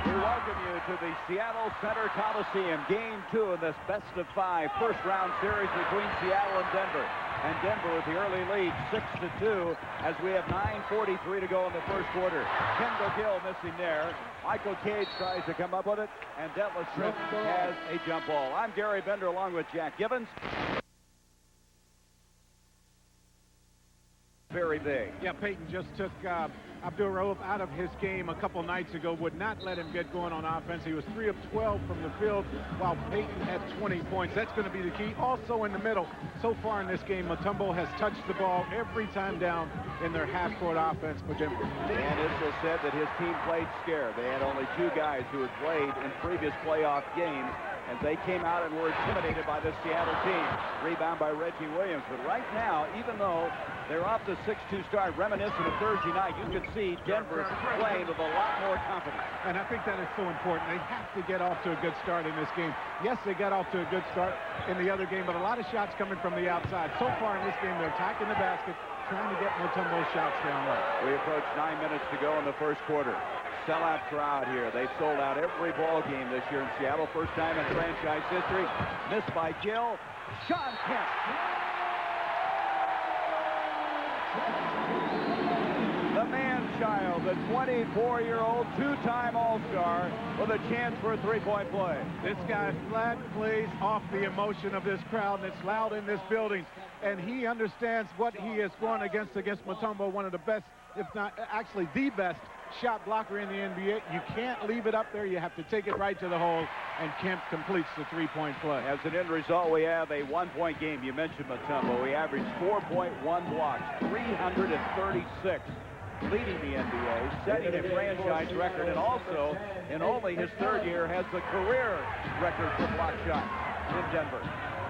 We welcome you to the Seattle Center Coliseum, Game 2 of this best-of-5 first-round series between Seattle and Denver. And Denver with the early lead, 6-2, as we have 9:43 to go in the first quarter. Kendall Gill missing there. Michael Cage tries to come up with it, and Detlef Schrempf has a jump ball. I'm Gary Bender along with Jack Gibbons. Very big. Yeah, Peyton just took Abdul-Rauf out of his game a couple nights ago, would not let him get going on offense. He was 3 of 12 from the field, while Peyton had 20 points. That's going to be the key. Also in the middle, so far in this game, Mutombo has touched the ball every time down in their half-court offense for Denver. Dan Issel said that his team played scared. They had only 2 guys who had played in previous playoff games, and they came out and were intimidated by the Seattle team. Rebound by Reggie Williams. But right now, even though they're off the 6-2 start, reminiscent of Thursday night, you could see Denver playing with a lot more confidence. And I think that is so important. They have to get off to a good start in this game. Yes, they got off to a good start in the other game, but a lot of shots coming from the outside. So far in this game, they're attacking the basket, trying to get Mutombo's shots down low. We approach 9 minutes to go in the first quarter. Sellout crowd here. They've sold out every ball game this year in Seattle. First time in franchise history. Missed by Gill. Sean Kemp. The man-child, the 24-year-old two-time All-Star with a chance for a three-point play. This guy flat plays off the emotion of this crowd, and it's loud in this building. And he understands what he is going against Mutombo, one of the best, if not actually the best, shot blocker in the NBA. You can't leave it up there. You have to take it right to the hole, and Kemp completes the three-point play. As an end result, we have a one-point game. You mentioned Mutombo. We averaged 4.1 blocks, 336, leading the NBA, setting a franchise record, and also, in only his third year, has the career record for block shots in Denver.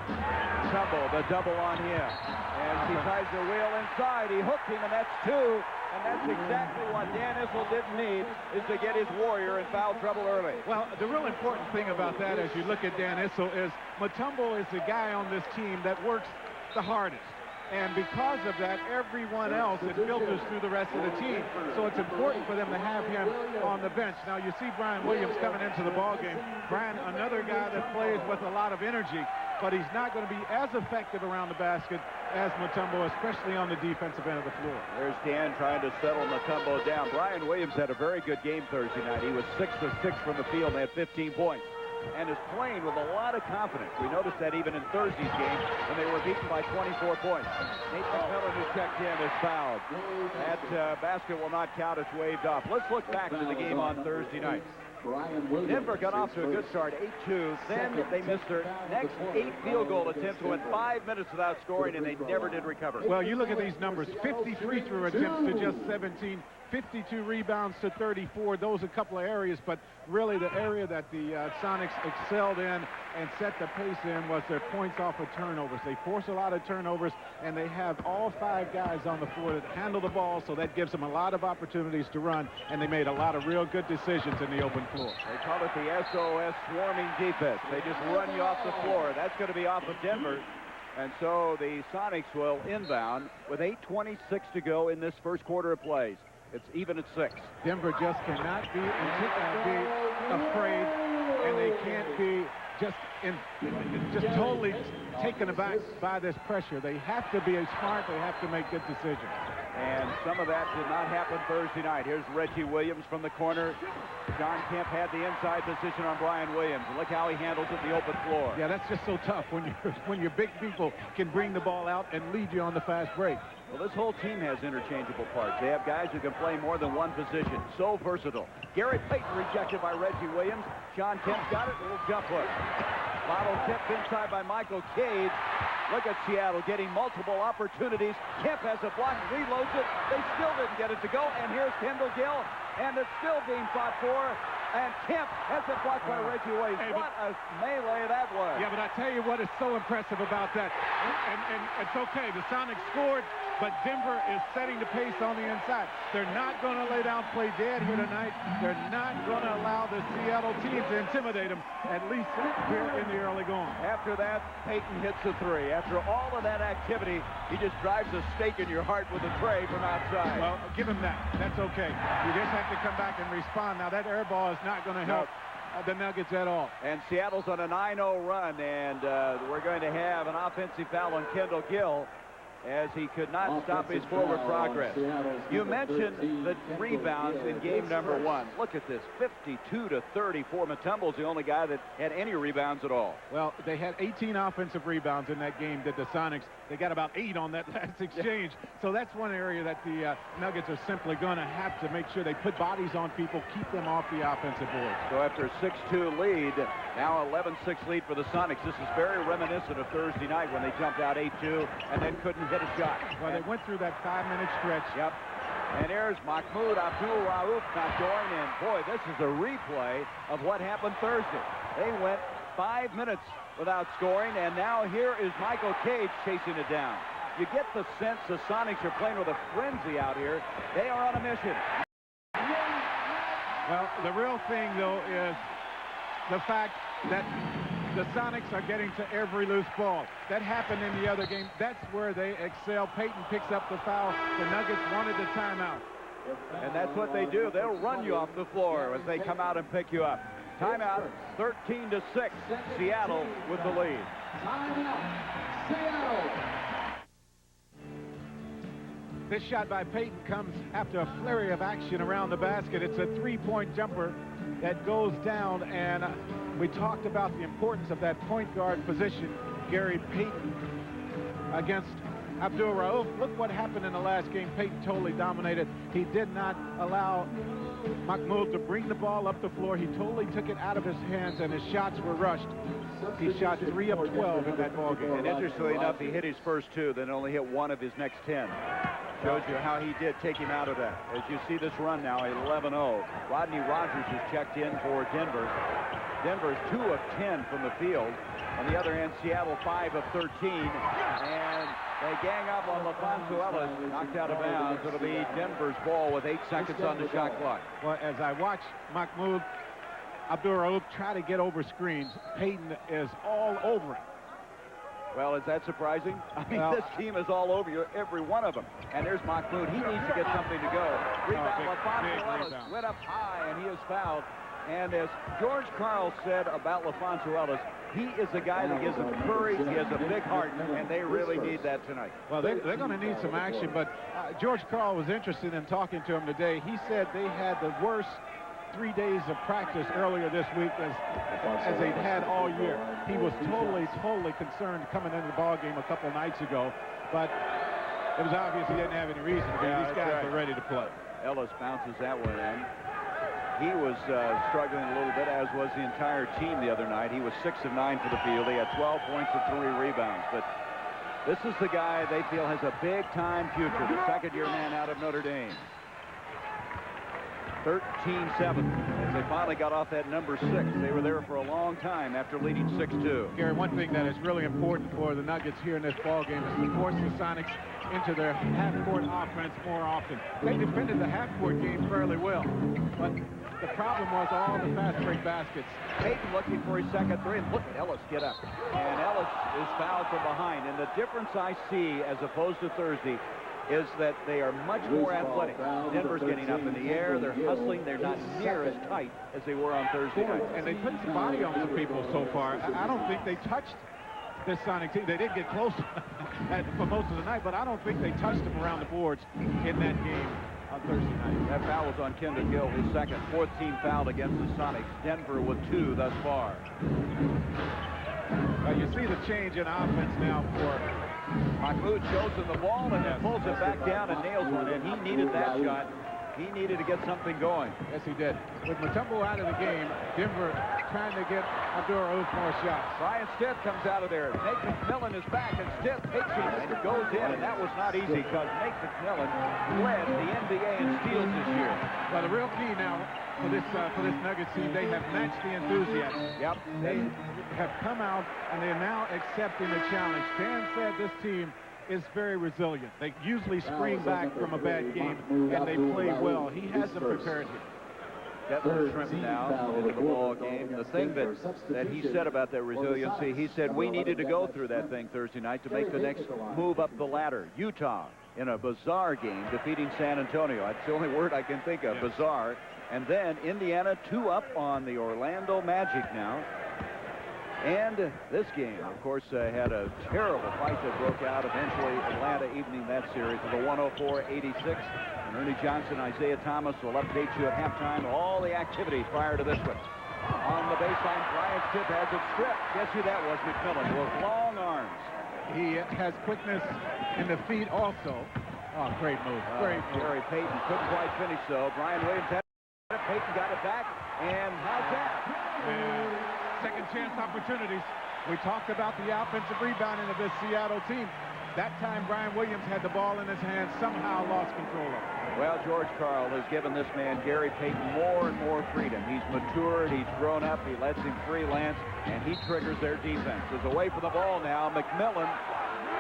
Mutombo, the double on him. As he tries the wheel inside, he hooked him, and that's 2. And that's exactly what Dan Issel didn't need, is to get his Warrior in foul trouble early. Well, the real important thing about that, as you look at Dan Issel, is Mutombo is the guy on this team that works the hardest. And because of that, everyone else, it filters through the rest of the team. So it's important for them to have him on the bench. Now, you see Brian Williams coming into the ballgame. Brian, another guy that plays with a lot of energy, but he's not going to be as effective around the basket as Mutombo, especially on the defensive end of the floor. There's Dan trying to settle Mutombo down. Brian Williams had a very good game Thursday night. He was 6 of 6 from the field and had 15 points. And is playing with a lot of confidence. We noticed that even in Thursday's game when they were beaten by 24 points. Nate McMillan, who checked in, is fouled. That basket will not count. It's waved off. Let's look back to the game on Thursday night. Denver got off to a good start, 8-2. Then they missed their next 8 field goal attempts, went 5 minutes without scoring, and they never did recover. Well, you look at these numbers, 50 free-throw attempts to just 17, 52 rebounds to 34. Those a couple of areas, but really the area that the Sonics excelled in and set the pace in was their points off of turnovers. They force a lot of turnovers, and they have all 5 guys on the floor that handle the ball, so that gives them a lot of opportunities to run, and they made a lot of real good decisions in the open floor. They call it the SOS swarming defense. They just run you off the floor. That's going to be off of Denver. And so the Sonics will inbound with 8:26 to go in this first quarter of plays. It's even at 6. Denver just cannot be afraid, and they can't be just totally taken aback by this pressure. They have to be smart. They have to make good decisions. And some of that did not happen Thursday night. Here's Reggie Williams from the corner. John Kemp had the inside position on Brian Williams. Look how he handles it, the open floor. Yeah, that's just so tough when your big people can bring the ball out and lead you on the fast break. Well, this whole team has interchangeable parts. They have guys who can play more than one position. So versatile. Gary Payton rejected by Reggie Williams. John Kemp's got it. A little jump hook. Bottle tipped inside by Michael Cage. Look at Seattle getting multiple opportunities. Kemp has a block, reloads it. They still didn't get it to go. And here's Kendall Gill. And it's still being fought for. And Kemp has it blocked by Reggie Williams. Hey, what a melee that was. Yeah, but I tell you what is so impressive about that. And it's okay. The Sonics scored. but Denver is setting the pace on the inside. They're not going to lay down, play dead here tonight. They're not going to allow the Seattle team to intimidate them, at least here in the early going. After that, Payton hits a three. After all of that activity, he just drives a stake in your heart with a tray from outside. Well, give him that. That's okay. You just have to come back and respond. Now, that air ball is not going to help the Nuggets at all. And Seattle's on a 9-0 run, and we're going to have an offensive foul on Kendall Gill, as he could not stop his forward progress. You mentioned the rebounds in game number 1. Look at this, 52-34. Mutomble's the only guy that had any rebounds at all. Well, they had 18 offensive rebounds in that game, did the Sonics. They got about 8 on that last exchange. So that's one area that the Nuggets are simply going to have to make sure they put bodies on people, keep them off the offensive board. So after a 6-2 lead, now 11-6 lead for the Sonics. This is very reminiscent of Thursday night when they jumped out 8-2 and then couldn't hit a shot. Well, they went through that 5-minute stretch. Yep. And there's Mahmoud Abdul-Rauf not going in. Boy, this is a replay of what happened Thursday. They went 5 minutes without scoring, and now here is Michael Cage chasing it down. You get the sense the Sonics are playing with a frenzy out here. They are on a mission. Well, the real thing, though, is the fact that the Sonics are getting to every loose ball. That happened in the other game. That's where they excel. Payton picks up the foul. The Nuggets wanted the timeout. And that's what they do. They'll run you off the floor as they come out and pick you up. Timeout, 13-6. Seattle with the lead. Timeout, Seattle. This shot by Payton comes after a flurry of action around the basket. It's a three-point jumper that goes down, and we talked about the importance of that point guard position. Gary Payton against Abdul-Rauf. Look what happened in the last game. Payton totally dominated. He did not allow Mahmoud to bring the ball up the floor. He totally took it out of his hands, and his shots were rushed. He shot 3 of 12 in that ball game. And interestingly enough, he hit his first 2, then only hit 1 of his next 10. Shows you how he did take him out of that. As you see this run now, 11-0. Rodney Rogers has checked in for Denver. Denver's 2 of 10 from the field. On the other hand, Seattle 5 of 13. And they gang up on LaFonso Ellis, knocked out of bounds. It'll be Denver's ball with 8 seconds on the shot clock. Well, as I watch Mahmoud Abdul-Rauf try to get over screens, Payton is all over it. Well, is that surprising? I mean, well, this team is all over you, every one of them. And there's Mahmoud. He needs to get something to go. Rebound, LaFonso Ellis went up high, and he is fouled. And as George Karl said about LaFonso Ellis, he is a guy that gives them courage. He has a big heart, and they really need that tonight. Well, they're going to need some action, but George Karl was interested in talking to him today. He said they had the worst 3 days of practice earlier this week as they've had all year. He was totally concerned coming into the ball game a couple nights ago, but it was obvious he didn't have any reason to be. These guys are ready to play. Ellis bounces that one in. He was struggling a little bit, as was the entire team the other night. He was 6 of 9 for the field. He had 12 points and 3 rebounds. But this is the guy they feel has a big-time future, the second-year man out of Notre Dame. 13-7 as they finally got off that number 6. They were there for a long time after leading 6-2. Gary, one thing that is really important for the Nuggets here in this ball game is to force the Sonics into their half-court offense more often. They defended the half-court game fairly well, but the problem was all the fast-break baskets. Payton looking for his second 3, and look at Ellis get up. And Ellis is fouled from behind. And the difference I see as opposed to Thursday is that they are much more athletic. Denver's getting up in the air. They're hustling. They're not near as tight as they were on Thursday night. And they put some body on some people so far. I don't think they touched this Sonic team. They did get close for most of the night, but I don't think they touched them around the boards in that game on Thursday night. That foul was on Kendall Gill, his second. 4th team foul against the Sonics. Denver with 2 thus far. You see the change in offense now for Mahmoud shows him the ball and then pulls it back down and nails one, and he needed that shot. He needed to get something going. Yes, he did. With Mutombo out of the game, Denver trying to get Abdul-Rauf more shots. Brian Stitt comes out of there. Nate McMillan is back, and Stitt takes him, and it goes in, and that was not easy because Nate McMillan led the NBA in steals this year. Well, the real key now for this Nuggets team, they have matched the enthusiasm. Yep. They have come out, and they are now accepting the challenge. Dan said this team is very resilient. They usually spring back from a bad game, and they play well. He has them prepared here. Devin Shrimp now into the ball game. The thing that he said about that resiliency, he said we needed to go through that thing Thursday night to make the next move up the ladder. Utah in a bizarre game defeating San Antonio. That's the only word I can think of, bizarre. And then Indiana 2 up on the Orlando Magic now. And this game, of course, had a terrible fight that broke out. Eventually, Atlanta evening that series with a 104-86. And Ernie Johnson, Isaiah Thomas will update you at halftime. All the activities prior to this one. On the baseline, Brian Stiff has it stripped. Guess who that was? McMillan with long arms. He has quickness in the feet also. Oh, great move. Great move. Gary Payton couldn't quite finish, though. Brian Williams had it. Payton got it back. And how's that? Second chance opportunities. We talked about the offensive rebounding of this Seattle team. That time, Brian Williams had the ball in his hands, somehow lost control of it. Well, George Karl has given this man, Gary Payton, more and more freedom. He's matured, he's grown up, he lets him freelance, and he triggers their defense. Is away from the ball now. McMillan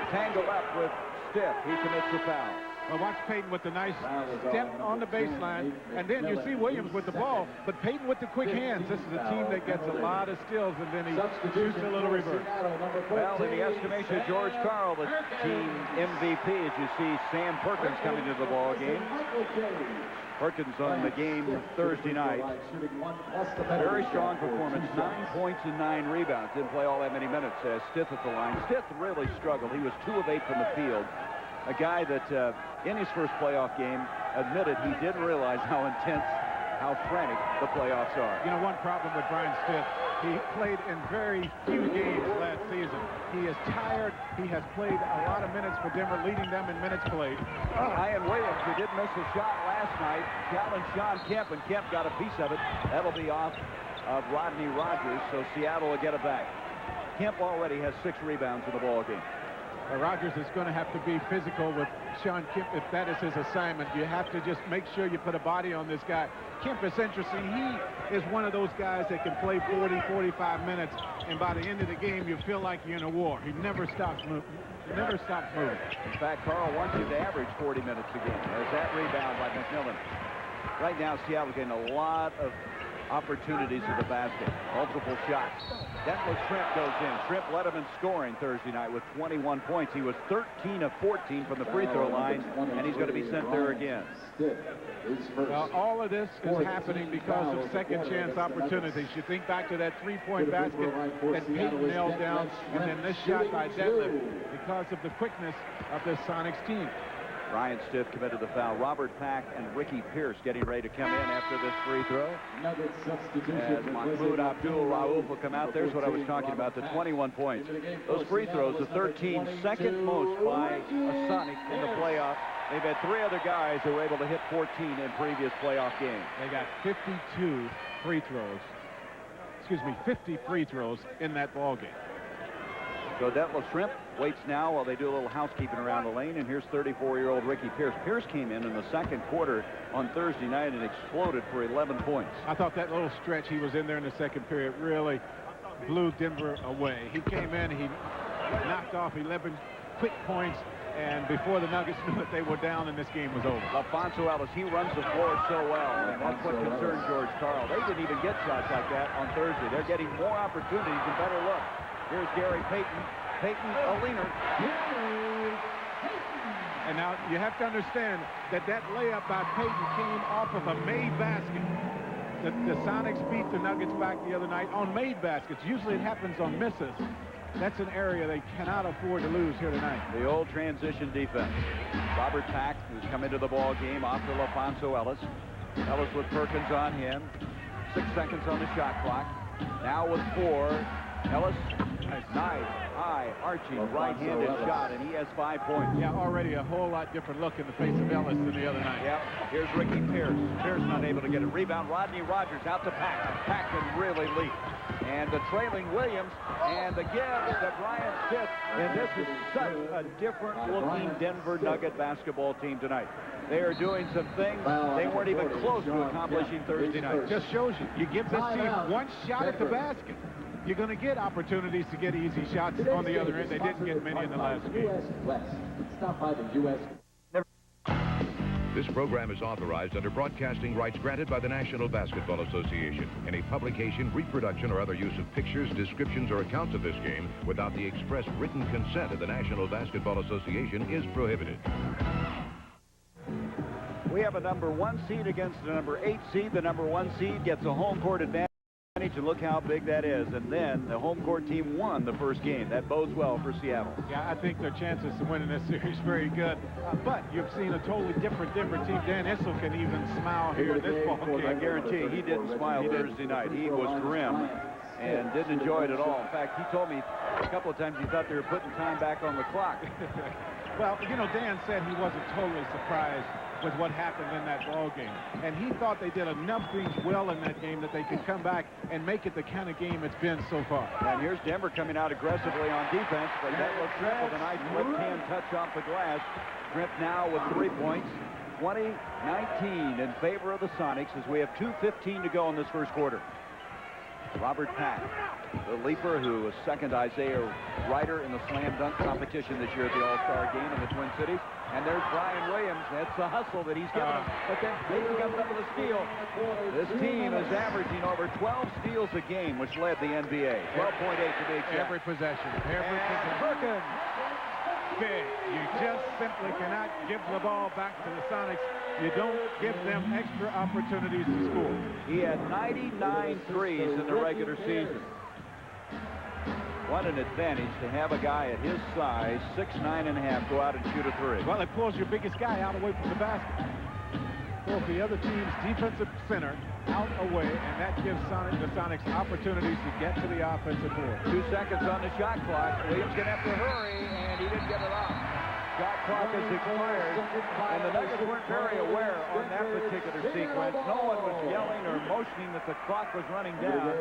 tangled up with Stiff. He commits the foul. Well, watch Payton with the nice step on the baseline, and then you see Williams with the ball, but Payton with the quick hands. This is a team that gets a lot of steals, and then he shoots a little reverse. Well, in the estimation of George Karl, the team MVP, as you see Sam Perkins coming to the ball game. Perkins on the game Thursday night. Very strong performance, 9 points and 9 rebounds. Didn't play all that many minutes. Stiff at the line. Stiff really struggled. He was 2 of 8 from the field. A guy that in his first playoff game admitted he didn't realize how intense, how frantic the playoffs are. You know, one problem with Brian Stiff, he played in very few games last season. He is tired. He has played a lot of minutes for Denver, leading them in minutes played. Ian Williams, who did miss a shot last night, challenged Sean Kemp, and Kemp got a piece of it. That'll be off of Rodney Rogers, so Seattle will get it back. Kemp already has 6 rebounds in the ball game. Rogers is going to have to be physical with Sean Kemp if that is his assignment. You have to just make sure you put a body on this guy. Kemp is interesting. He is one of those guys that can play 40, 45 minutes, and by the end of the game, you feel like you're in a war. He never stops moving. Never stops moving. In fact, Karl wants you to average 40 minutes a game. There's that rebound by McMillan. Right now, Seattle getting a lot of opportunities at the basket. Multiple shots. Detlef Shrimp goes in. Shrimp led him in scoring Thursday night with 21 points. He was 13 of 14 from the free throw line, and he's going to be sent there again. Well, all of this is happening because of second chance opportunities. You think back to that three-point basket that Payton nailed down, and then this shot by Detlef because of the quickness of this Sonics team. Brian Stiff committed the foul. Robert Pack and Ricky Pierce getting ready to come in after this free throw. As Mahmoud Abdul-Rauf will come out. There's what I was talking about, the 21 points. Those free throws, the 13, second most by a Sonic in the playoff. They've had 3 other guys who were able to hit 14 in previous playoff games. They got 52 free throws. Excuse me, 50 free throws in that ball game. So Detlef Shrimp waits now while they do a little housekeeping around the lane, and here's 34-year-old Ricky Pierce. Pierce came in the second quarter on Thursday night and exploded for 11 points. I thought that little stretch he was in there in the second period really blew Denver away. He came in, he knocked off 11 quick points, and before the Nuggets knew it, they were down and this game was over. Alfonso Ellis, he runs the floor so well, and that's what concerned George Karl. They didn't even get shots like that on Thursday. They're getting more opportunities and better look. Here's Gary Payton. Payton, a leaner. And now you have to understand that layup by Payton came off of a made basket. The Sonics beat the Nuggets back the other night on made baskets. Usually it happens on misses. That's an area they cannot afford to lose here tonight. The old transition defense. Robert Pack, who's come into the ball game after Alfonso Ellis. Ellis with Perkins on him. 6 seconds on the shot clock. Now with 4. Ellis, nice, high, arching, right-handed shot, and he has 5 points. Yeah, already a whole lot different look in the face of Ellis than the other night. Yeah, here's Ricky Pierce. Pierce not able to get a rebound. Rodney Rogers out to Pack. Pack can really leap. And the trailing Williams, and the give to Brian Stiff. And this is such a different-looking Denver Nugget basketball team tonight. They are doing some things they weren't even close to accomplishing Thursday night. Just shows you, you give this team one shot at the basket. you're going to get opportunities to get easy shots on the other end. They didn't get many in the last game. Stop by the U.S. This program is authorized under broadcasting rights granted by the National Basketball Association. Any publication, reproduction, or other use of pictures, descriptions, or accounts of this game without the express written consent of the National Basketball Association is prohibited. We have a number 1 seed against the number 8 seed. The number 1 seed gets a home court advantage, and look how big that is. And then the home court team won the first game. That bodes well for Seattle. Yeah, I think their chances to winning this series very good. But you've seen a totally different team. Dan Issel can even smile here in this ball game. I guarantee he didn't smile Thursday night. He was grim and didn't enjoy it at all. In fact, he told me a couple of times he thought they were putting time back on the clock. Well, you know, Dan said he wasn't totally surprised with what happened in that ball game. And he thought they did enough things well in that game that they could come back and make it the kind of game it's been so far. And here's Denver coming out aggressively on defense, but that looks good with a nice left-hand touch off the glass. Grip now with 3 points, 20-19 in favor of the Sonics as we have 2:15 to go in this first quarter. Robert Pack, the leaper who was second to Isaiah Ryder in the slam dunk competition this year at the All-Star game in the Twin Cities. And there's Brian Williams. That's the hustle that he's given him. But then he comes up with a steal. This team is averaging over 12 steals a game, which led the NBA. 12.8 to be exact. Every possession. Every possession. Perkins. Big. You just simply cannot give the ball back to the Sonics. You don't give them extra opportunities to score. He had 99 threes in the regular season. What an advantage to have a guy at his size, 6'9½", go out and shoot a three. Well, it pulls your biggest guy out away from the basket. Pulls the other team's defensive center out away, and that gives the Sonics opportunities to get to the offensive board. 2 seconds on the shot clock. Williams going to have to hurry, and he didn't get it off. Shot clock is expired, and the Nuggets weren't very aware on that particular sequence. No one was yelling or motioning that the clock was running down.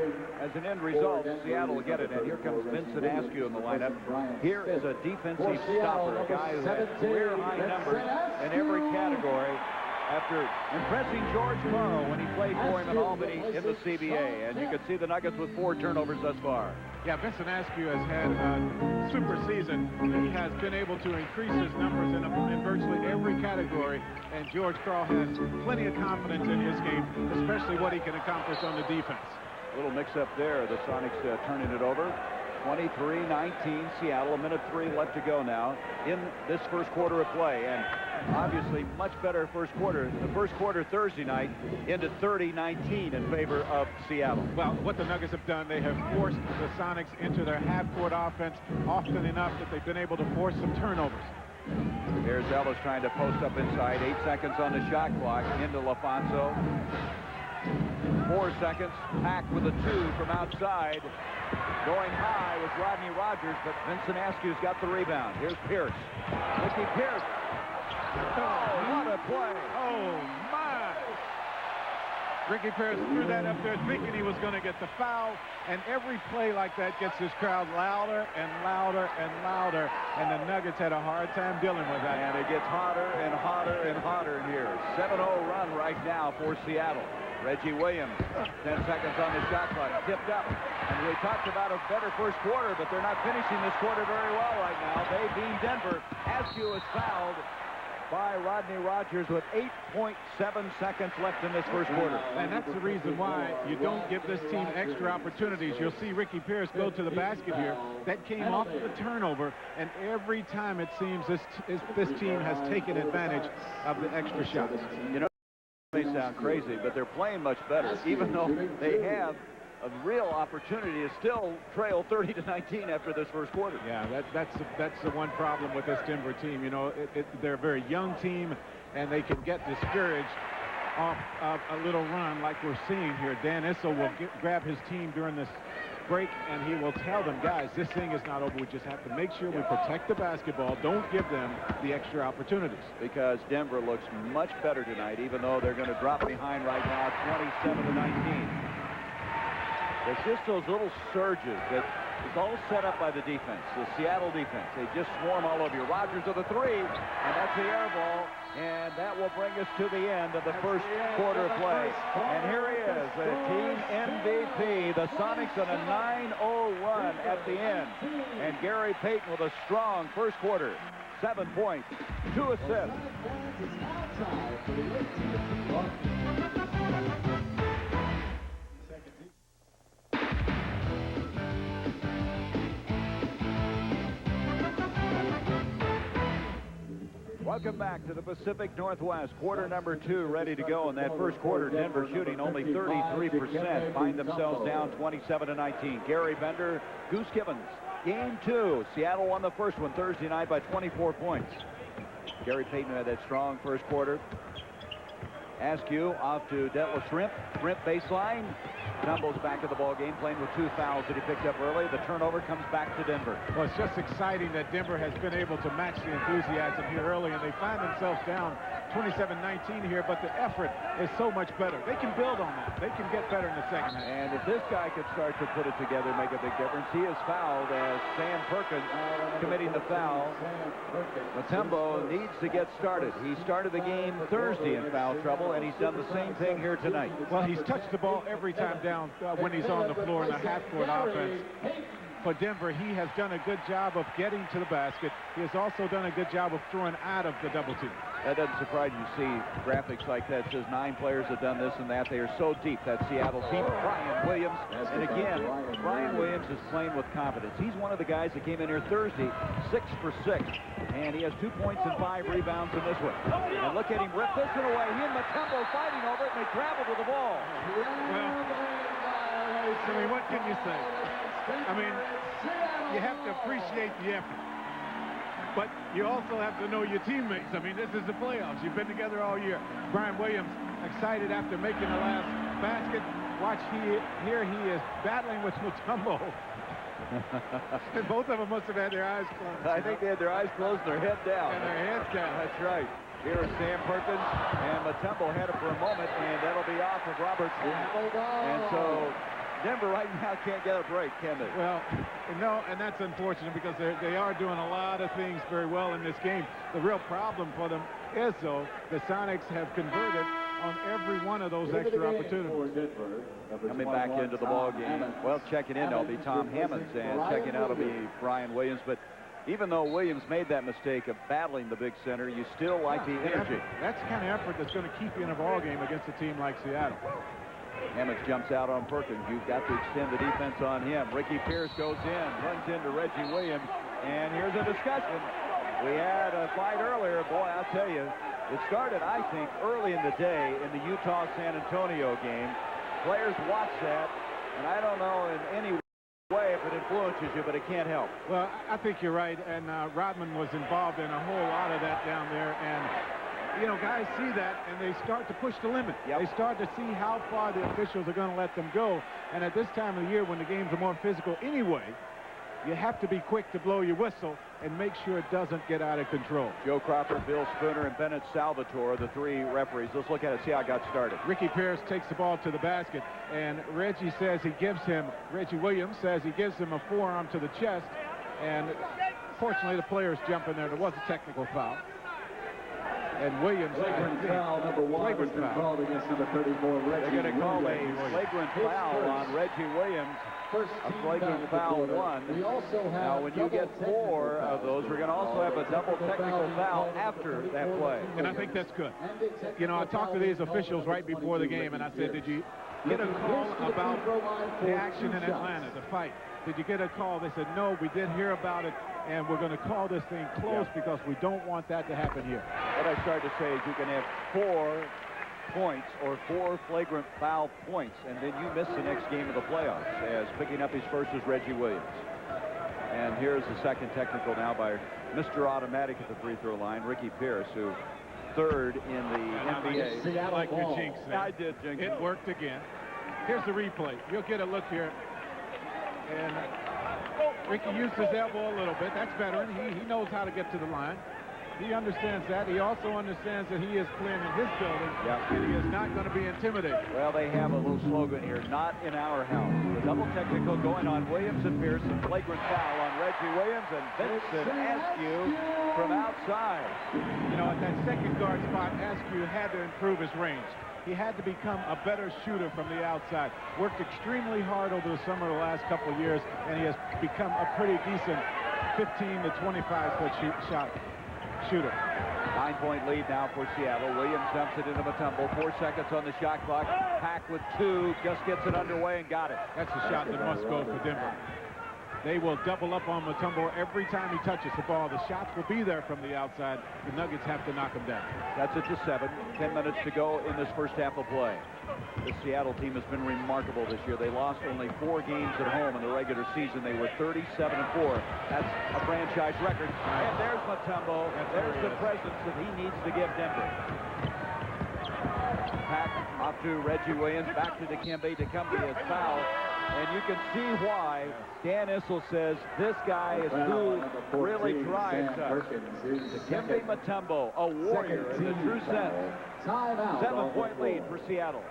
As an end result, Seattle will get it. And here comes Vincent Askew in the lineup. Here is a defensive stopper, a guy who has career-high numbers in every category after impressing George Morrow when he played for him in Albany in the CBA. And you can see the Nuggets with 4 turnovers thus far. Yeah, Vincent Askew has had a super season. He has been able to increase his numbers in virtually every category, and George Karl has plenty of confidence in his game, especially what he can accomplish on the defense. A little mix-up there. The Sonics turning it over. 23-19 Seattle. 1:03 left to go now in this first quarter of play. And obviously much better first quarter. The first quarter Thursday night into 30-19 in favor of Seattle. Well, what the Nuggets have done, they have forced the Sonics into their half-court offense often enough that they've been able to force some turnovers. Here's Ellis trying to post up inside. 8 seconds on the shot clock. Into LaFonso. 4 seconds. Pack with a 2 from outside. Going high was Rodney Rogers, but Vincent Askew's got the rebound. Here's Pierce. Ricky Pierce. Oh, what a play. Oh, my. Ricky Pierce threw that up there thinking he was going to get the foul, and every play like that gets this crowd louder and louder and louder, and the Nuggets had a hard time dealing with that. And it gets hotter and hotter and hotter in here. 7-0 run right now for Seattle. Reggie Williams, 10 seconds on the shot clock, tipped up. And we talked about a better first quarter, but they're not finishing this quarter very well right now. They beat Denver. Askew is fouled by Rodney Rogers with 8.7 seconds left in this first quarter. And that's the reason why you don't give this team extra opportunities. You'll see Ricky Pierce go to the basket here. That came off of the turnover, and every time it seems this team has taken advantage of the extra shots. You know, they sound crazy, but they're playing much better, even though they have a real opportunity to still trail 30-19 after this first quarter. Yeah, that's the one problem with this Denver team. You know, they're a very young team, and they can get discouraged off of a little run like we're seeing here. Dan Issel will grab his team during this break, and he will tell them, guys, this thing is not over. We just have to make sure we protect the basketball. Don't give them the extra opportunities. Because Denver looks much better tonight, even though they're going to drop behind right now, 27-19. There's just those little surges that is all set up by the defense, the Seattle defense. They just swarm all over you. Rogers with a 3, and that's the air ball, and that will bring us to the end of the first quarter of play. And here he is, the team MVP. The Sonics on a 9-0 run at the end. And Gary Payton with a strong first quarter. 7 points, 2 assists. Welcome back to the Pacific Northwest. Quarter number 2 ready to go. In that first quarter, Denver shooting only 33%. Find themselves down 27-19. Gary Bender, Goose Gibbons. Game 2. Seattle won the first one Thursday night by 24 points. Gary Payton had that strong first quarter. Askew off to Detlef Shrimp. Shrimp baseline. Tumbles back to the ball game, playing with 2 fouls that he picked up early. The turnover comes back to Denver. Well, it's just exciting that Denver has been able to match the enthusiasm here early, and they find themselves down 27-19 here, but the effort is so much better. They can build on that. They can get better in the second half. And if this guy could start to put it together, make a big difference. He is fouled as Sam Perkins committing the foul. Mutombo needs to get started. He started the game Thursday in foul trouble, and he's done the same thing here tonight. Well, he's touched the ball every time down when he's on the floor in a half-court offense. For Denver, he has done a good job of getting to the basket. He has also done a good job of throwing out of the double team. That doesn't surprise you to see graphics like that. It says 9 players have done this and that. They are so deep, that Seattle team. Brian Williams. And again, Brian Williams is playing with confidence. He's one of the guys that came in here Thursday, 6 for 6. And he has 2 points and 5 rebounds in this one. And look at him rip this one away. He and Mutombo fighting over it, and they travel to the ball. Well, I mean, what can you say? I mean, you have to appreciate the effort. But you also have to know your teammates. I mean, this is the playoffs. You've been together all year. Brian Williams excited after making the last basket. Watch, here he is battling with Mutombo. And both of them must have had their eyes closed. I think they had their eyes closed and their head down. And their heads down. That's right. Here is Sam Perkins, and Mutombo had it for a moment, and that'll be off of Roberts. And so Denver right now can't get a break, can they? Well, no, and that's unfortunate because they are doing a lot of things very well in this game. The real problem for them is, though, the Sonics have converted on every one of those extra opportunities. Coming back into the ball game. Well, checking in will be Tom Hammonds, and checking out will be Brian Williams. But even though Williams made that mistake of battling the big center, you still like the energy. That's the kind of effort that's going to keep you in a ball game against a team like Seattle. Hammonds jumps out on Perkins. You've got to extend the defense on him. Ricky Pierce goes in, runs into Reggie Williams, and here's a discussion. We had a fight earlier. Boy, I'll tell you, it started, I think, early in the day in the Utah-San Antonio game. Players watch that, and I don't know in any way if it influences you, but it can't help. Well, I think you're right, and Rodman was involved in a whole lot of that down there, and you know, guys see that, and they start to push the limit. Yep. They start to see how far the officials are going to let them go. And at this time of the year, when the games are more physical anyway, you have to be quick to blow your whistle and make sure it doesn't get out of control. Joe Crawford, Bill Spooner, and Bennett Salvatore, the 3 referees. Let's look at it, see how it got started. Ricky Pierce takes the ball to the basket, and Reggie Williams says he gives him a forearm to the chest, and fortunately the players jump in there. There was a technical foul. And Williams, flagrant foul number 1 has been called against number 34, Reggie. They're going to call a flagrant foul on Reggie Williams. A flagrant foul 1. Now, when you get 4 of those, we're going to also have a double technical foul after that play. And I think that's good. You know, I talked to these officials right before the game, and I said, did you get a call about the action in Atlanta, the fight? Did you get a call? They said, no, we did hear about it, and we're going to call this thing close because we don't want that to happen here. What I started to say is you can have 4 points or 4 flagrant foul points, and then you miss the next game of the playoffs, as picking up his first is Reggie Williams. And here's the second technical now by Mr. Automatic at the free throw line, Ricky Pierce, who 3rd in the NBA. I like your jinx there. I did jinx. It worked again. Here's the replay. You'll get a look here. And Ricky used his elbow a little bit. That's veteran. He knows how to get to the line. He understands that. He also understands that he is playing in his building, and he is not going to be intimidated. Well, they have a little slogan here, not in our house. The double technical going on Williams and Pearson. Flagrant foul on Reggie Williams and Vincent Askew from outside. You know, at that second guard spot, Askew had to improve his range. He had to become a better shooter from the outside. Worked extremely hard over the summer the last couple of years, and he has become a pretty decent 15 to 25-foot shooter. 9-point lead now for Seattle. Williams dumps it into Mutombo. 4 seconds on the shot clock. Pack with 2, just gets it underway and got it. That's a shot that must go for Denver. They will double up on Mutombo every time he touches the ball. The shots will be there from the outside. The Nuggets have to knock them down. That's it to 7. 10 minutes to go in this first half of play. The Seattle team has been remarkable this year. They lost only 4 games at home in the regular season. They were 37-4. That's a franchise record. And there's Mutombo. There's the presence that he needs to give Denver. Pack off to Reggie Williams. Back to Dikembe. Dikembe is fouled. And you can see why Dan Issel says this guy is who really drives us. Dikembe Mutombo, a warrior in the true sense. 7-point lead for Seattle.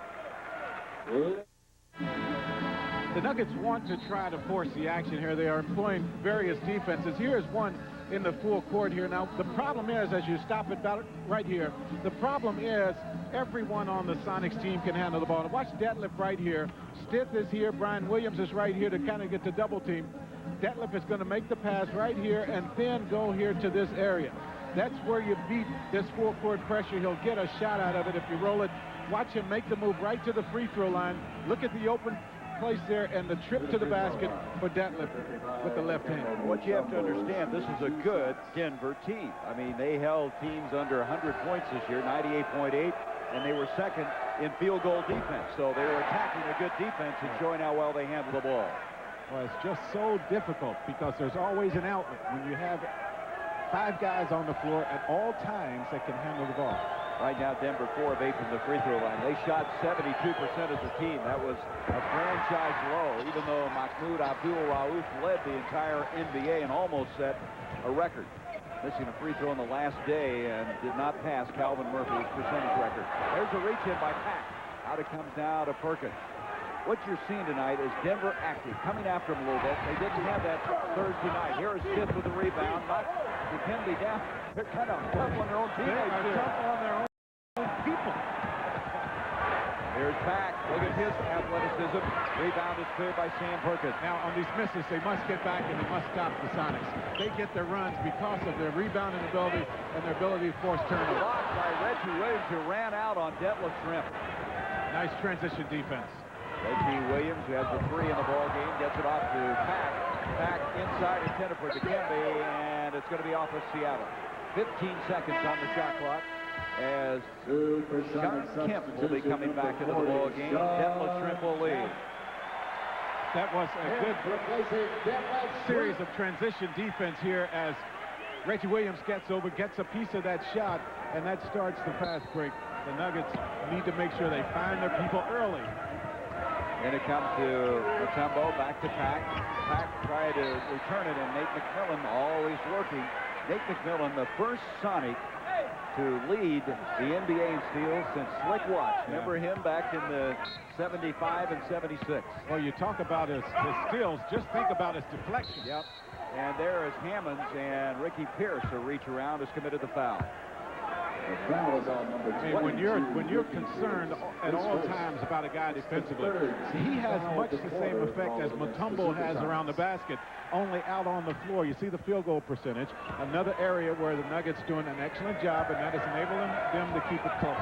The Nuggets want to try to force the action here. They are employing various defenses. Here's one in the full court here. Now, the problem is, as you stop it right here, the problem is everyone on the Sonics team can handle the ball. Watch Detlef right here. Stith is here. Brian Williams is right here to kind of get the double team. Detlef is going to make the pass right here and then go here to this area. That's where you beat this full court pressure. He'll get a shot out of it if you roll it. Watch him make the move right to the free throw line. Look at the open place there and the trip to the basket for Detlef with the left hand. What you have to understand, this is a good Denver team. I mean, they held teams under 100 points this year, 98.8, and they were second in field goal defense. So they were attacking a good defense and showing how well they handle the ball. Well, it's just so difficult because there's always an outlet when you have 5 guys on the floor at all times that can handle the ball. Right now, Denver 4 of 8 from the free throw line. They shot 72% as a team. That was a franchise low, even though Mahmoud Abdul-Rauf led the entire NBA and almost set a record. Missing a free throw on the last day and did not pass Calvin Murphy's percentage record. There's a reach in by Pack. Out it comes now to Perkins. What you're seeing tonight is Denver active, coming after him a little bit. They didn't have that Thursday night. Here is Smith with the rebound. Not Dikembe down. They're kind of tough on their own teammates. They're tough on their own people. Here's Pack. Look at his athleticism. Rebound is cleared by Sam Perkins. Now, on these misses, they must get back and they must stop the Sonics. They get their runs because of their rebounding ability and their ability to force turnovers. Blocked by Reggie Williams, who ran out on Detlef's rim. Nice transition defense. Reggie Williams, who has the 3 in the ball game, gets it off to Pack. Pack inside intended for Dikembe, and it's going to be off of Seattle. 15 seconds on the shot clock as John Kemp will be coming back into the ball game. Detlef Shrimp will lead. That was a good series of transition defense here as Reggie Williams gets over, gets a piece of that shot, and that starts the fast break. The Nuggets need to make sure they find their people early. Then it comes to Mutombo, back to Pack. Pack tried to return it, and Nate McMillan always working. Nate McMillan, the first Sonic to lead the NBA in steals since Slick Watts. Remember him back in the 75 and 76. Well, you talk about his steals, just think about his deflection. Yep. And there is Hammonds, and Ricky Pierce, a reach around, has committed the foul. The foul is on number 2. When you're concerned at all times about a guy defensively, he has much the same effect as Mutombo has around the basket, only out on the floor. You see the field goal percentage, another area where the Nuggets doing an excellent job, and that is enabling them to keep it close.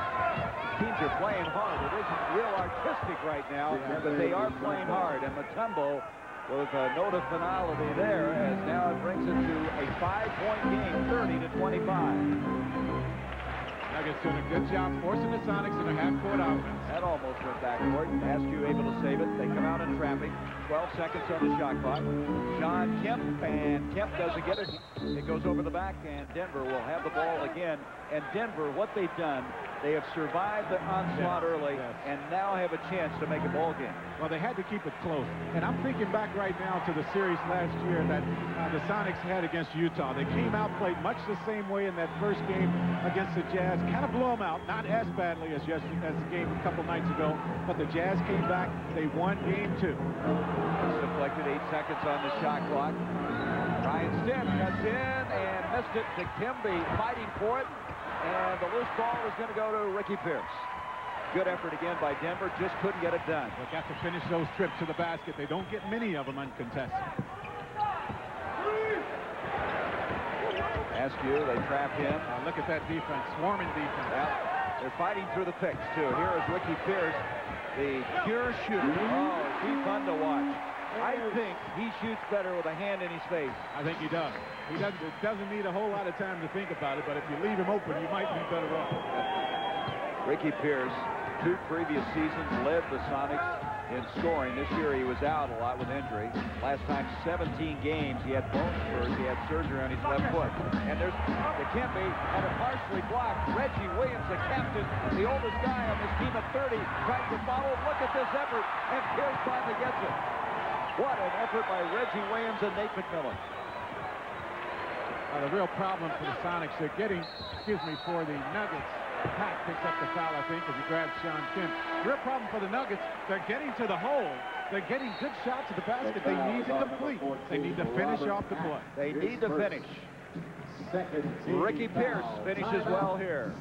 Teams are playing hard. It isn't real artistic right now, but they are playing hard. And Mutombo, with a note of finality there, as now it brings it to a 5-point game, 30-25. Nuggets doing a good job forcing the Sonics in a half-court offense. That almost went backward. Askew able to save it. They come out in traffic. 12 seconds on the shot clock. John Kemp, and Kemp doesn't get it. It goes over the back, and Denver will have the ball again. And Denver, what they've done They have survived the onslaught early and now have a chance to make a ball game. Well, they had to keep it close. And I'm thinking back right now to the series last year that the Sonics had against Utah. They came out, played much the same way in that first game against the Jazz. Kind of blew them out, not as badly as the game a couple nights ago, but the Jazz came back. They won game 2. It's deflected, 8 seconds on the shot clock. Ryan Stitt cuts in and missed it to Kimby, fighting for it. And the loose ball is going to go to Ricky Pierce. Good effort again by Denver, just couldn't get it done. They've got to finish those trips to the basket. They don't get many of them uncontested. Askew, they trapped him. Look at that defense, swarming defense. Yeah, they're fighting through the picks, too. Here is Ricky Pierce, the pure shooter. Oh, is he fun to watch. I think he shoots better with a hand in his face. I think he does. He doesn't need a whole lot of time to think about it, but if you leave him open, you might be better off. Ricky Pierce, 2 previous seasons, led the Sonics in scoring. This year he was out a lot with injury. Last time, 17 games. He had bone spurs. He had surgery on his left foot. And there's the Kimby had it partially blocked. Reggie Williams, the captain, the oldest guy on this team at 30, tries to follow. Look at this effort. And Pierce finally gets it. What an effort by Reggie Williams and Nate McMillan. The real problem for the Sonics, they're getting, for the Nuggets. Pat picks up the foul, I think, as he grabs Sean Kemp. The real problem for the Nuggets, they're getting to the hole. They're getting good shots at the basket. They need to complete. They need to finish off the play. They need to finish. Ricky Pierce finishes well here.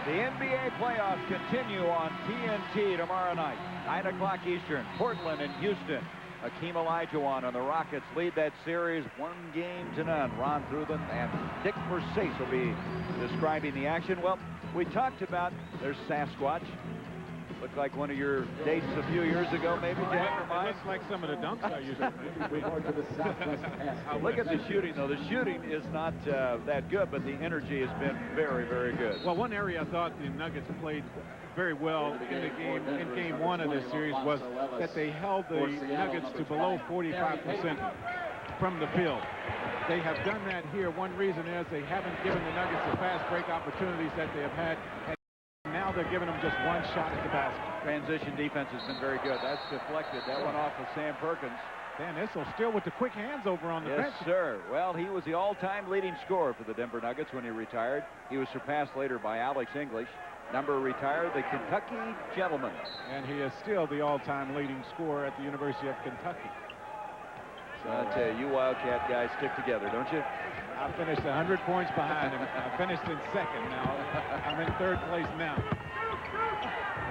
The NBA playoffs continue on TNT tomorrow night, 9 o'clock Eastern. Portland and Houston. Hakeem Olajuwon and the Rockets lead that series 1-0. Ron Thubin and Dick Versace will be describing the action. Well, we talked about there's Sasquatch. Looked like one of your dates a few years ago, maybe, Jack, or mine. It looks like some of the dunks I used to make. Look at the shooting, though. The shooting is not that good, but the energy has been very, very good. Well, one area I thought the Nuggets played very well in game 1 of this series was that they held the Nuggets to below 45% from the field. They have done that here. One reason is they haven't given the Nuggets the fast break opportunities that they have had. And now they're giving them just one shot at the basket. Transition defense has been very good. That's deflected. That went off of Sam Perkins. Dan Issel still with the quick hands over on the bench. Yes, sir. Well, he was the all-time leading scorer for the Denver Nuggets when he retired. He was surpassed later by Alex English. Number retired, the Kentucky Gentleman. And he is still the all-time leading scorer at the University of Kentucky. So I tell you, you Wildcat guys stick together, don't you? I finished 100 points behind him. I finished in second now. I'm in 3rd place now.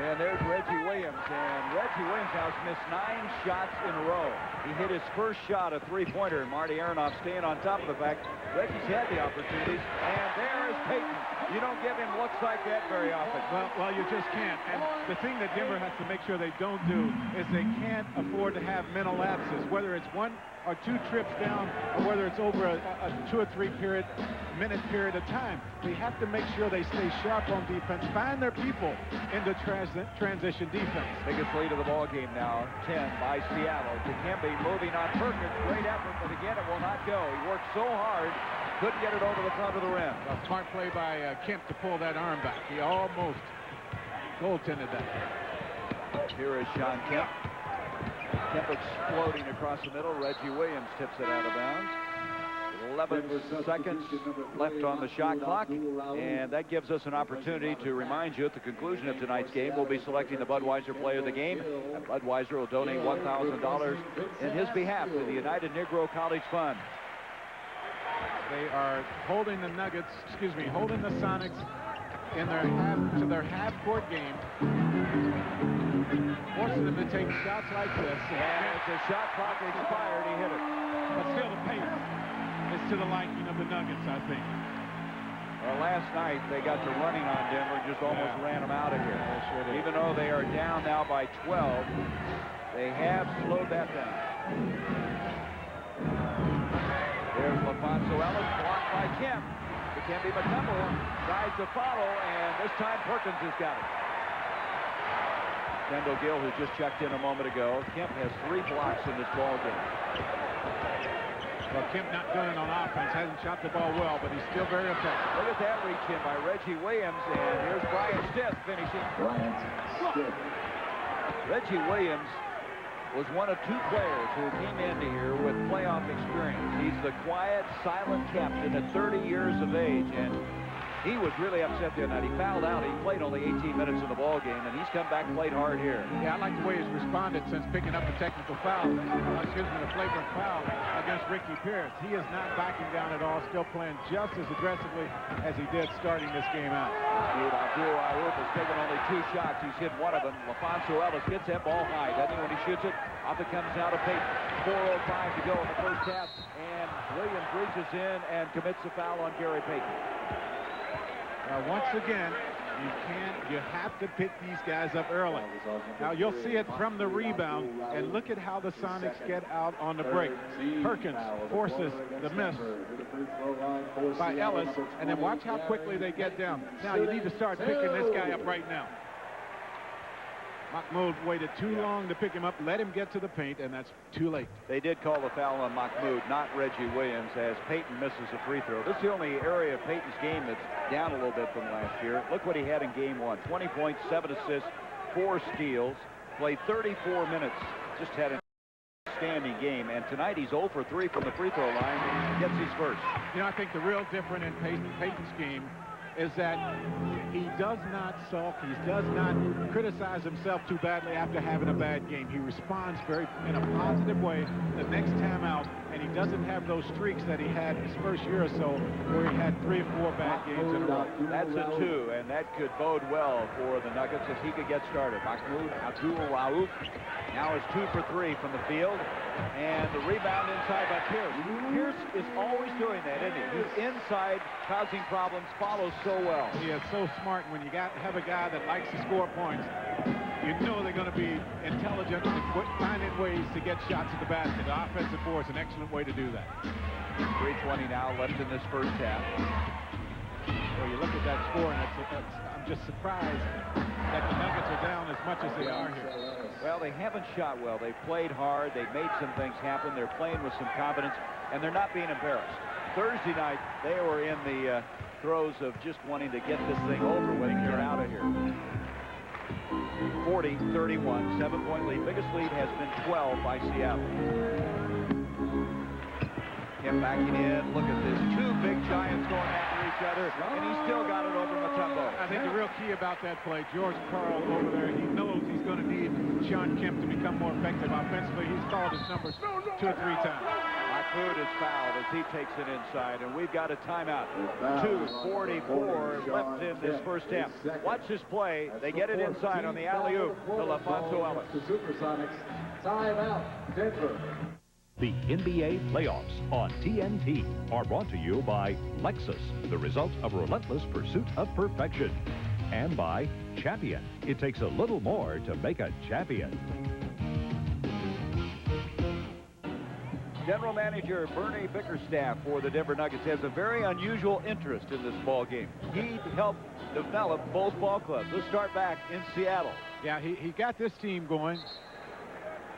And there's Reggie Williams. And Reggie Williams has missed 9 shots in a row. He hit his first shot, a 3-pointer. Marty Aronoff staying on top of the fact Reggie's had the opportunities. And there is Payton. You don't give him looks like that very often. Well, you just can't. And the thing that Denver has to make sure they don't do is they can't afford to have mental lapses, whether it's 1 or 2 trips down or whether it's over a 2 or 3 minute period of time. They have to make sure they stay sharp on defense, find their people in the transition defense. Biggest lead of the ball game now, 10 by Seattle. Dikembe moving on Perkins. Great effort, but again, it will not go. He worked so hard, couldn't get it over the front of the rim. A smart play by Kemp to pull that arm back. He almost goaltended that. Here is Sean Kemp. Kemp exploding across the middle. Reggie Williams tips it out of bounds. 11 seconds left on the shot clock, and that gives us an opportunity to remind you at the conclusion of tonight's game, we'll be selecting the Budweiser player of the game, and Budweiser will donate $1,000 in his behalf to the United Negro College Fund. They are holding the Nuggets, holding the Sonics in their half-court game, forcing them to take shots like this. And as the shot clock expired, he hit it. But still, the pace is to the liking of the Nuggets, I think. Well, last night they got to running on Denver and just almost ran them out of here. Sure. Even though they are down now by 12, they have slowed that down. There's LaFonso Ellis, blocked by Kemp. Dikembe Mutombo tries to follow, and this time Perkins has got it. Kendall Gill, who just checked in a moment ago. Kemp has 3 blocks in this ball game. Well, Kemp not doing it on offense. Hasn't shot the ball well, but he's still very effective. Look at that reach in by Reggie Williams, and here's Brian Stiff finishing. Brian Stiff. Reggie Williams was one of two players who came into here with playoff experience. He's the quiet, silent captain at 30 years of age, and he was really upset the other night. He fouled out. He played only 18 minutes in the ball game, and he's come back and played hard here. Yeah, I like the way he's responded since picking up the technical foul. The flagrant foul against Ricky Pierce. He is not backing down at all, still playing just as aggressively as he did starting this game out. Rahj'iladelphia has taken only 2 shots. He's hit one of them. LaFonso Ellis gets that ball high, doesn't he, when he shoots it? Off it comes out of Payton. 4:05 to go in the first half, and Williams reaches in and commits a foul on Gary Payton. Once again, you have to pick these guys up early. Now you'll see it from the rebound, and look at how the Sonics get out on the break. Perkins forces the miss by Ellis, and then watch how quickly they get down. Now you need to start picking this guy up right now. Mahmoud waited too long to pick him up, let him get to the paint, and that's too late. They did call the foul on Mahmoud, not Reggie Williams, as Payton misses a free throw. This is the only area of Payton's game that's down a little bit from last year. Look what he had in game 1. 20 points, 7 assists, 4 steals, played 34 minutes, just had an outstanding game, and tonight he's 0 for 3 from the free throw line and gets his first. You know, I think the real difference in Payton's game is that he does not sulk. He does not criticize himself too badly after having a bad game. He responds in a positive way the next time out, and he doesn't have those streaks that he had his first year or so where he had 3 or 4 bad games in a row. That's a 2, and that could bode well for the Nuggets if he could get started. Mahmoud Rahj'iladelphia now is 2 for 3 from the field, and the rebound inside by Pierce. Pierce is always doing that, isn't he? He's inside, causing problems, follows so well. He is so smart. When you have a guy that likes to score points, you know they're going to be intelligent and finding ways to get shots at the basket. The offensive board is an excellent way to do that. 3:20 now left in this first half. Well, you look at that score, and I'm just surprised that the Nuggets are down as much as they are here. Well, they haven't shot well. They've played hard. They've made some things happen. They're playing with some confidence, and they're not being embarrassed. Thursday night, they were in the throes of just wanting to get this thing over with and get out of here. 40-31, 7-point lead. Biggest lead has been 12 by Seattle. Kemp backing in. Look at this. 2 big giants going after each other, and he still got it over Mutombo. I think the real key about that play, George Karl over there, he knows he's going to need Sean Kemp to become more effective offensively. He's called his numbers 2 or 3 times. Mahmoud is fouled as he takes it inside, and we've got a timeout. 2:44 left in this first half. Watch this play. They get it inside on the alley-oop to LaFonso Ellis. The Supersonics. Timeout, Denver. The NBA playoffs on TNT are brought to you by Lexus, the result of relentless pursuit of perfection. And by Champion. It takes a little more to make a champion. General Manager Bernie Bickerstaff for the Denver Nuggets has a very unusual interest in this ball game. He helped develop both ball clubs. Let's start back in Seattle. Yeah, he got this team going,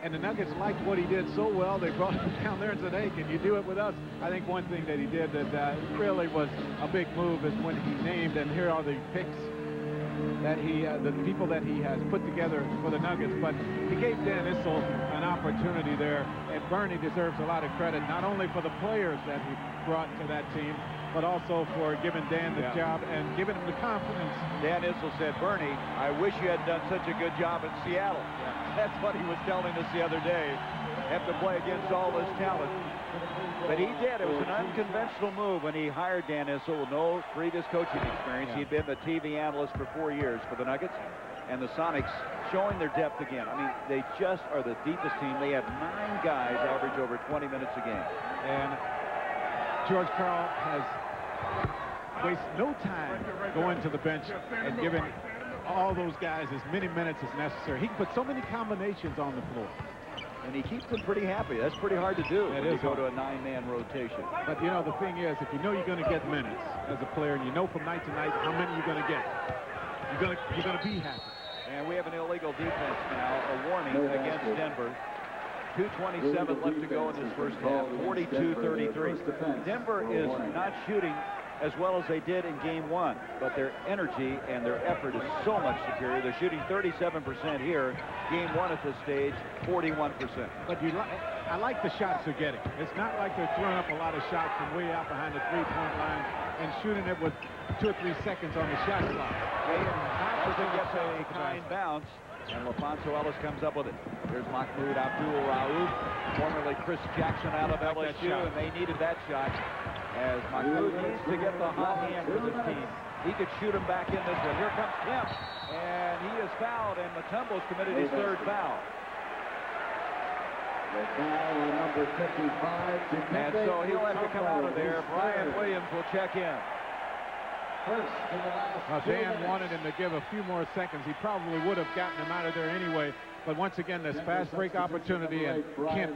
and the Nuggets liked what he did so well, they brought him down there and said, hey, can you do it with us? I think one thing that he did that really was a big move is when he named, and here are the picks that the people that he has put together for the Nuggets, but he gave Dan Issel an opportunity there, and Bernie deserves a lot of credit, not only for the players that he brought to that team, but also for giving Dan the job and giving him the confidence. Dan Issel said, Bernie, I wish you had done such a good job in Seattle. That's what he was telling us the other day. Have to play against all this talent. But he did. It was an unconventional move when he hired Dan Issel with no previous coaching experience. He'd been the TV analyst for 4 years for the Nuggets. And the Sonics showing their depth again. I mean, they just are the deepest team. They have 9 guys average over 20 minutes a game. And George Karl has wasted no time going to the bench and giving all those guys as many minutes as necessary. He can put so many combinations on the floor. And he keeps them pretty happy. That's pretty hard to do when you go to a 9-man rotation. But, you know, the thing is, if you know you're going to get minutes as a player, and you know from night to night how many you're going to get, you're going to be happy. And we have an illegal defense now, a warning against Denver. 2:27 left to go in this first half, 42-33. Denver is not shooting as well as they did in game one, but their energy and their effort is so much superior. They're shooting 37% here. Game one at this stage, 41%. But I like the shots they're getting. It's not like they're throwing up a lot of shots from way out behind the three-point line and shooting it with 2 or 3 seconds on the shot clock. Hopkins gets a kind bounce, and LaFonso Ellis comes up with it. Here's Mahmoud Abdul-Rauf, formerly Chris Jackson out of LSU, and they needed that shot. As Mahmoud needs to get the hot hand for this team. He could shoot him back in this one. Here comes Kemp, and he is fouled, and Mutombo's committed his third foul. The foul on number 55. And so he'll have to come out of there. Brian Williams will check in. Dan wanted him to give a few more seconds. He probably would have gotten him out of there anyway. But once again, this fast break opportunity, and Kemp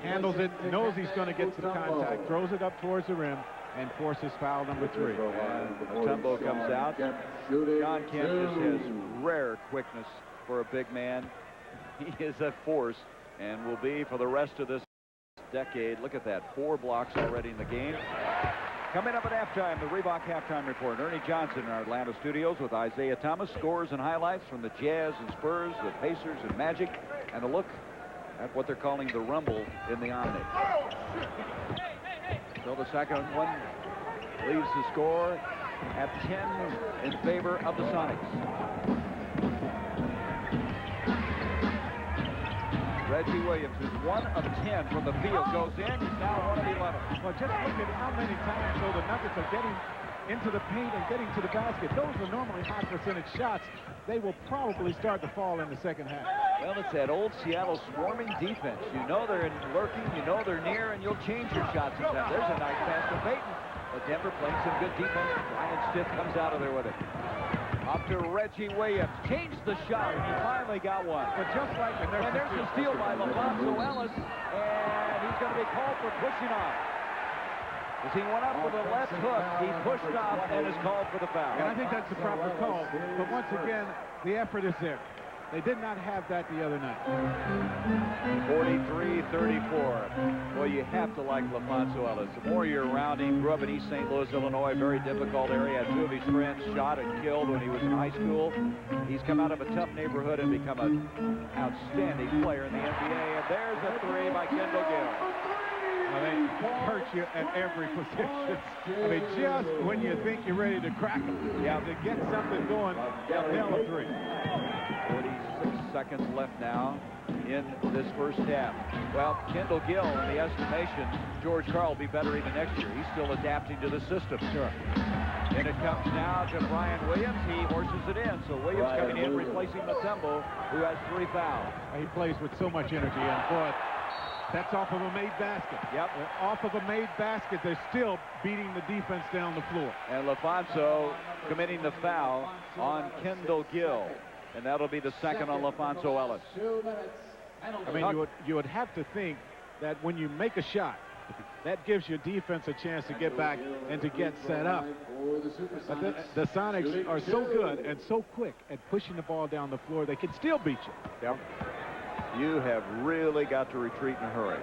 handles it, knows he's going to get some contact, throws it up towards the rim, and forces foul number 3. Mutombo comes out. John Kemp just has rare quickness for a big man. He is a force and will be for the rest of this decade. Look at that, 4 blocks already in the game. Coming up at halftime, the Reebok Halftime Report. Ernie Johnson in our Atlanta studios with Isaiah Thomas. Scores and highlights from the Jazz and Spurs, the Pacers and Magic, and a look at what they're calling the Rumble in the Omni. So the second one leaves the score at 10 in favor of the Sonics. Reggie Williams, who's 1 of 10 from the field, goes in. He's now 1 of 11. Well, just look at how many times though the Nuggets are getting into the paint and getting to the basket. Those are normally high percentage shots. They will probably start to fall in the second half. Well, it's that old Seattle swarming defense. You know they're lurking, you know they're near, and you'll change your shots at them. There's a nice pass to Payton. But Denver playing some good defense. Brian Stiff comes out of there with it. Up to Reggie Williams. Changed the shot, and he finally got one. But just like and there's the steal by LaFonso Ellis, and he's going to be called for pushing off. As he went up with a left hook, he pushed off and is called for the foul. And I think that's the proper call. But once again, the effort is there. They did not have that the other night. 43-34. Well, you have to like LaFonso Ellis. The more you're around him, grew up in East St. Louis, Illinois, very difficult area. 2 of his friends shot and killed when he was in high school. He's come out of a tough neighborhood and become an outstanding player in the NBA. And there's a 3 by Kendall Gill. Well, they hurt you at every position. I mean, just when you think you're ready to crack them, to get something going, they'll nail a 3. 46 seconds left now in this first half. Well, Kendall Gill, in the estimation, George Karl will be better even next year. He's still adapting to the system. Sure. And it comes now to Brian Williams. He horses it in. So Williams coming in, replacing Mutombo, who has 3 fouls. He plays with so much energy, and boy, that's off of a made basket. Yep. Off of a made basket, they're still beating the defense down the floor. And LaFonso committing the foul on Kendall Gill. And that'll be the second on LaFonso Ellis. I mean, you would have to think that when you make a shot, that gives your defense a chance to get back and to get set up. But the Sonics are so good and so quick at pushing the ball down the floor, they can still beat you. Yep. You have really got to retreat in a hurry.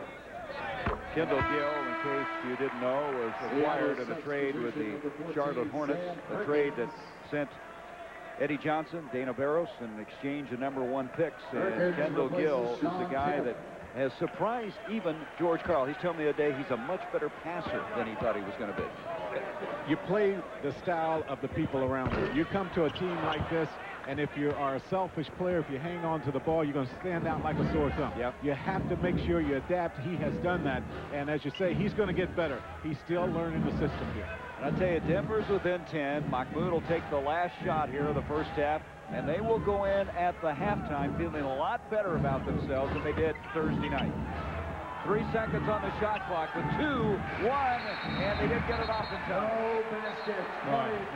Kendall Gill, in case you didn't know, was acquired in a trade with the Charlotte Hornets, a trade that sent Eddie Johnson, Dana Barros, in exchange of #1 picks. And Kendall Gill is the guy that has surprised even George Karl. He's telling me the other day he's a much better passer than he thought he was going to be. You play the style of the people around you. You come to a team like this, and if you are a selfish player, if you hang on to the ball, you're going to stand out like a sore thumb. Yep. You have to make sure you adapt. He has done that. And as you say, he's going to get better. He's still learning the system here. And I tell you, Denver's within 10. Mahmoud will take the last shot here of the first half, and they will go in at the halftime feeling a lot better about themselves than they did Thursday night. 3 seconds on the shot clock with 2, 1, and they didn't get it off in time.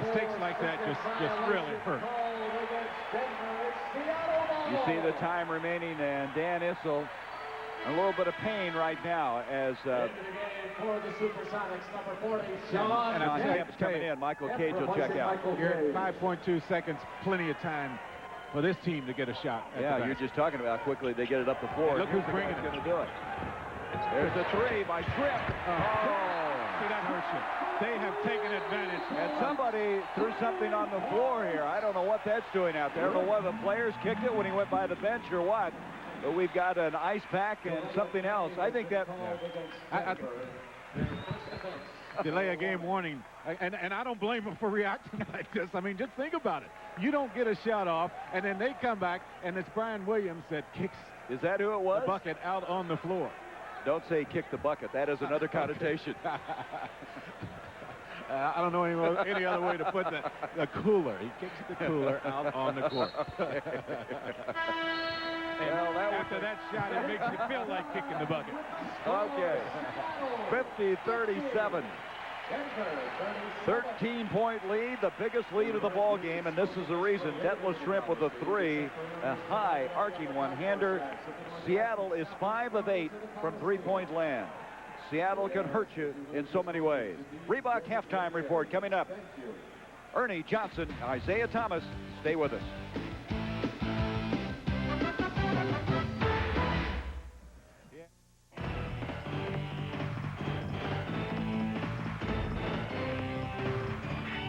Mistakes like that just really hurt. You see the time remaining, and Dan Issel in a little bit of pain right now as for the Supersonics, number 40, and Kemp's coming in. Michael Cage will check out. You're at 5.2 seconds, plenty of time for this team to get a shot at Yeah, the you're basket. just talking about how quickly they get it up the floor. And look who's bringing going it. to do it. There's the three by Tripp. See, that hurts you. They have taken advantage. And somebody threw something on the floor here. I don't know what that's doing out there. I don't know whether the players kicked it when he went by the bench or what. But we've got an ice pack and something else. I think that... Delay a game warning. And I don't blame them for reacting like this. I mean, just think about it. You don't get a shot off, and then they come back, and it's Brian Williams that kicks Is that who it was? the bucket out on the floor. Don't say kick the bucket. That is another connotation. I don't know any other way to put that. The cooler. He kicks the cooler out on the court. Well, After that shot, it makes you feel like kicking the bucket. Okay. 50-37. 13-point lead, the biggest lead of the ball game, and this is the reason. Detlef Schrempf with a three, a high arcing one-hander. Seattle is 5 of 8 from three-point land. Seattle can hurt you in so many ways. Reebok halftime report coming up. Ernie Johnson, Isaiah Thomas, stay with us.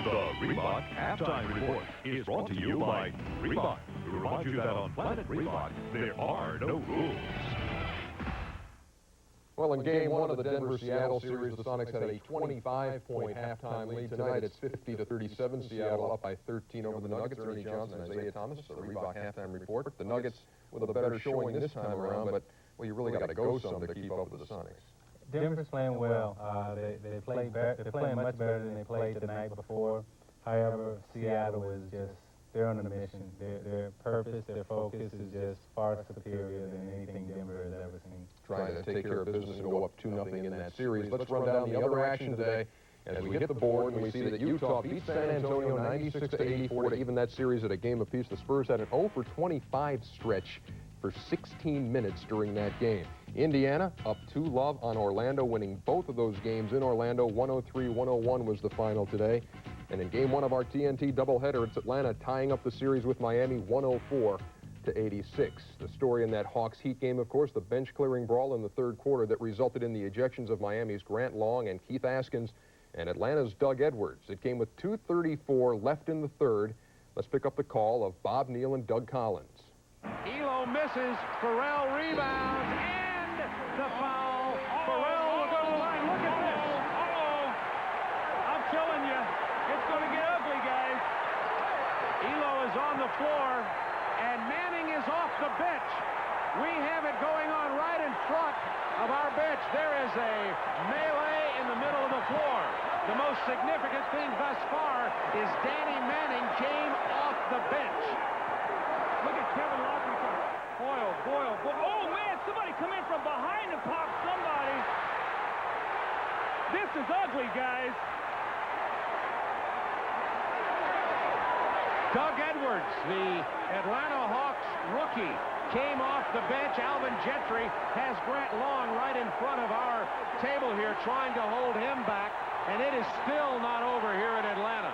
The Reebok Halftime Report is brought to you by Reebok. We remind you that on Planet Reebok, there are no rules. Well, in Game 1 of the Denver-Seattle series, the Sonics had a 25-point halftime lead. Tonight, it's 50-37. Seattle up by 13 over the Nuggets. Ernie Johnson, Isaiah Thomas, the Reebok halftime report. The Nuggets with a better showing this time around, but, well, you really got to go some to keep up with the Sonics. Denver's playing well. They play better. They're playing much better than they played the night before. However, Seattle is just—they're on a mission. Their purpose, their focus is just far superior than anything Denver has ever seen. Trying to take care of business and go up 2-0 in that series. Let's run down the other action today as we hit the board and we see that Utah beat San Antonio 96-84 to even that series at a game apiece. The Spurs had an 0-for-25 stretch for 16 minutes during that game. Indiana up 2-0 on Orlando, winning both of those games in Orlando. 103-101 was the final today. And in Game 1 of our TNT doubleheader, it's Atlanta tying up the series with Miami 104-86. The story in that Hawks Heat game, of course, the bench-clearing brawl in the third quarter that resulted in the ejections of Miami's Grant Long and Keith Askins and Atlanta's Doug Edwards. It came with 2:34 left in the third. Let's pick up the call of Bob Neal and Doug Collins. Elo misses. Farrell rebounds. And the foul. Farrell will go to the line. Look at this. I'm telling you, it's going to get ugly, guys. Elo is on the floor, and Manning is off the bench. We have it going on right in front of our bench. There is a melee in the middle of the floor. The most significant thing thus far is Danny Manning came off the bench. Look at Kevin Locke. Boyle. Oh, man, somebody come in from behind and pop somebody. This is ugly, guys. Doug Edwards, the Atlanta Hawks rookie, came off the bench. Alvin Gentry has Grant Long right in front of our table here, trying to hold him back, and it is still not over here in Atlanta.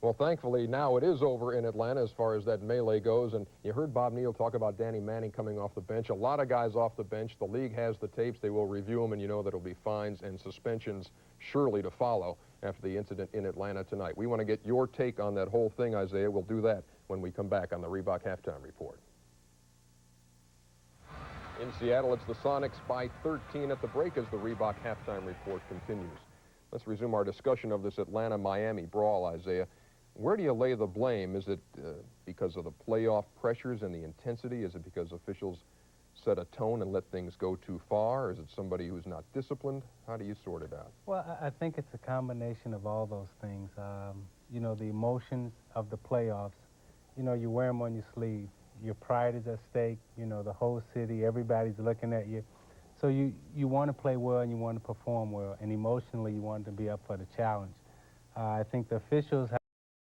Well, thankfully, now it is over in Atlanta as far as that melee goes. And you heard Bob Neal talk about Danny Manning coming off the bench. A lot of guys off the bench. The league has the tapes. They will review them, and you know that it'll be fines and suspensions surely to follow after the incident in Atlanta tonight. We want to get your take on that whole thing, Isaiah. We'll do that when we come back on the Reebok Halftime Report. In Seattle, it's the Sonics by 13 at the break as the Reebok Halftime Report continues. Let's resume our discussion of this Atlanta-Miami brawl, Isaiah. Where do you lay the blame? Is it because of the playoff pressures and the intensity? Is it because officials set a tone and let things go too far? Is it somebody who's not disciplined? How do you sort it out? Well, I think it's a combination of all those things. You know, the emotions of the playoffs, you know, you wear them on your sleeve. Your pride is at stake. You know, the whole city, everybody's looking at you. So you want to play well and you want to perform well, and emotionally you want to be up for the challenge. I think the officials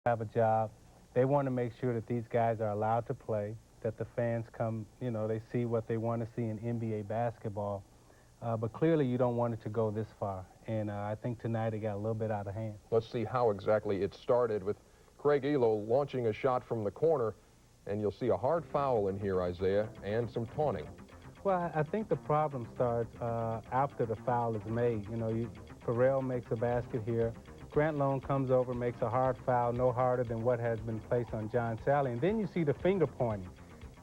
have a job. They want to make sure that these guys are allowed to play, that the fans come, you know, they see what they want to see in NBA basketball. But clearly you don't want it to go this far. And I think tonight it got a little bit out of hand. Let's see how exactly it started with Craig Elo launching a shot from the corner. and you'll see a hard foul in here, Isaiah, and some taunting. Well, I think the problem starts after the foul is made. You know, Farrell makes a basket here. Grant Long comes over, makes a hard foul, no harder than what has been placed on John Sally. And then you see the finger pointing.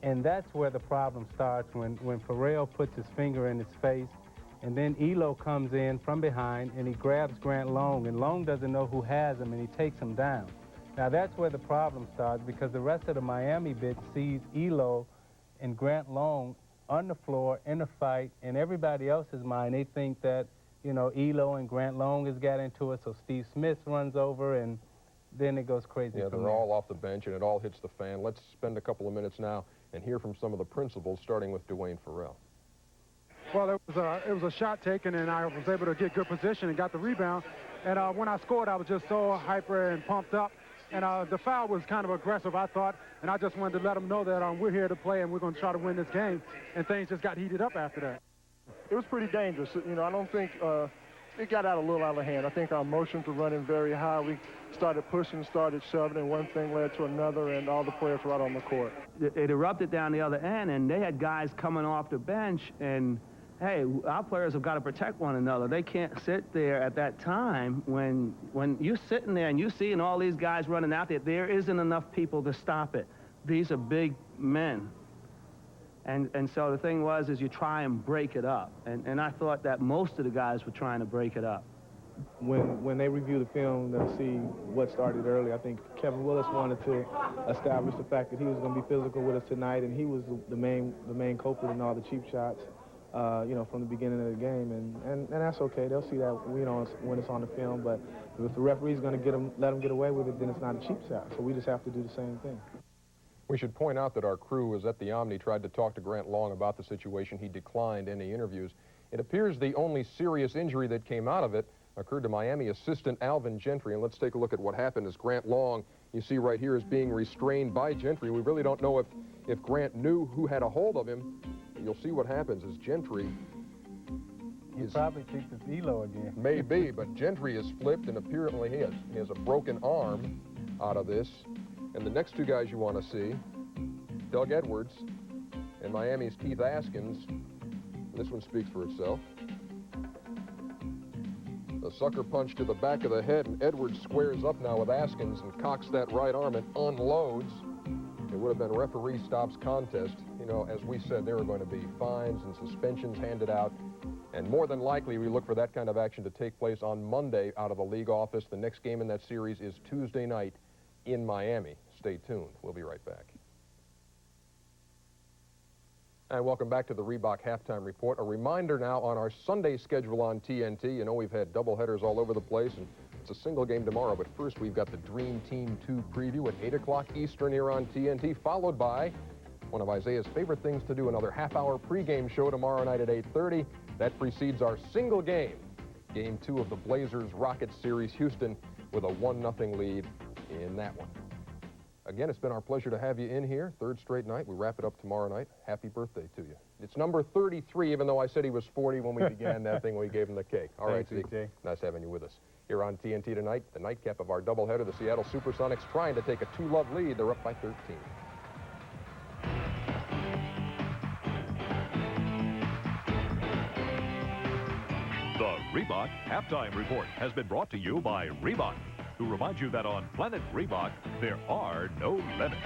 And that's where the problem starts, when Farrell puts his finger in his face. And then Elo comes in from behind, and he grabs Grant Long. And Long doesn't know who has him, and he takes him down. Now, that's where the problem starts, because the rest of the Miami bit sees Elo and Grant Long on the floor in a fight. In everybody else's mind, they think that, you know, Elo and Grant Long has got into it, so Steve Smith runs over, and then it goes crazy. Yeah, they're all off the bench, and it all hits the fan. Let's spend a couple of minutes now and hear from some of the principals, starting with Dwayne Farrell. Well, it was a shot taken, and I was able to get good position and got the rebound. And when I scored, I was just so hyper and pumped up. And the foul was kind of aggressive, I thought, and I just wanted to let them know that we're here to play and we're going to try to win this game. And things just got heated up after that. It was pretty dangerous. You know, I don't think it got a little out of hand. I think our emotions were running very high. We started pushing, started shoving, and one thing led to another, and all the players were out on the court. It erupted down the other end, and they had guys coming off the bench, and hey, our players have got to protect one another. They can't sit there at that time when you're sitting there and you're seeing all these guys running out there. There isn't enough people to stop it. These are big men. And so the thing was, is you try and break it up. And I thought that most of the guys were trying to break it up. When they review the film, they'll see what started early. I think Kevin Willis wanted to establish the fact that he was going to be physical with us tonight, and he was the main culprit in all the cheap shots, you know, from the beginning of the game. And that's okay. They'll see that, you know, when it's on the film. But if the referee's going to let them get away with it, then it's not a cheap shot. So we just have to do the same thing. We should point out that our crew was at the Omni, tried to talk to Grant Long about the situation. He declined any interviews. It appears the only serious injury that came out of it occurred to Miami assistant Alvin Gentry. And let's take a look at what happened as Grant Long, you see right here, is being restrained by Gentry. We really don't know if Grant knew who had a hold of him. You'll see what happens as Gentry He probably thinks it's Elo again. Maybe, but Gentry is flipped, and apparently he has a broken arm out of this. And the next two guys you want to see, Doug Edwards and Miami's Keith Askins. This one speaks for itself. The sucker punch to the back of the head, and Edwards squares up now with Askins and cocks that right arm and unloads. It would have been referee stops contest. You know, as we said, there are going to be fines and suspensions handed out. And more than likely, we look for that kind of action to take place on Monday out of the league office. The next game in that series is Tuesday night in Miami. Stay tuned. We'll be right back. And welcome back to the Reebok Halftime Report. A reminder now on our Sunday schedule on TNT. You know, we've had doubleheaders all over the place, and it's a single game tomorrow. But first, we've got the Dream Team 2 preview at 8 o'clock Eastern here on TNT, followed by one of Isaiah's favorite things to do, another half-hour pregame show tomorrow night at 8:30. That precedes our single game, Game 2 of the Blazers-Rockets series, Houston with a 1-0 lead in that one. Again, it's been our pleasure to have you in here. Third straight night. We wrap it up tomorrow night. Happy birthday to you. It's number 33, even though I said he was 40 when we began that thing when we gave him the cake. All right, Zeke. Nice having you with us. Here on TNT tonight, the nightcap of our doubleheader, the Seattle Supersonics trying to take a 2-love lead. They're up by 13. The Reebok Halftime Report has been brought to you by Reebok, who reminds you that on Planet Reebok, there are no limits.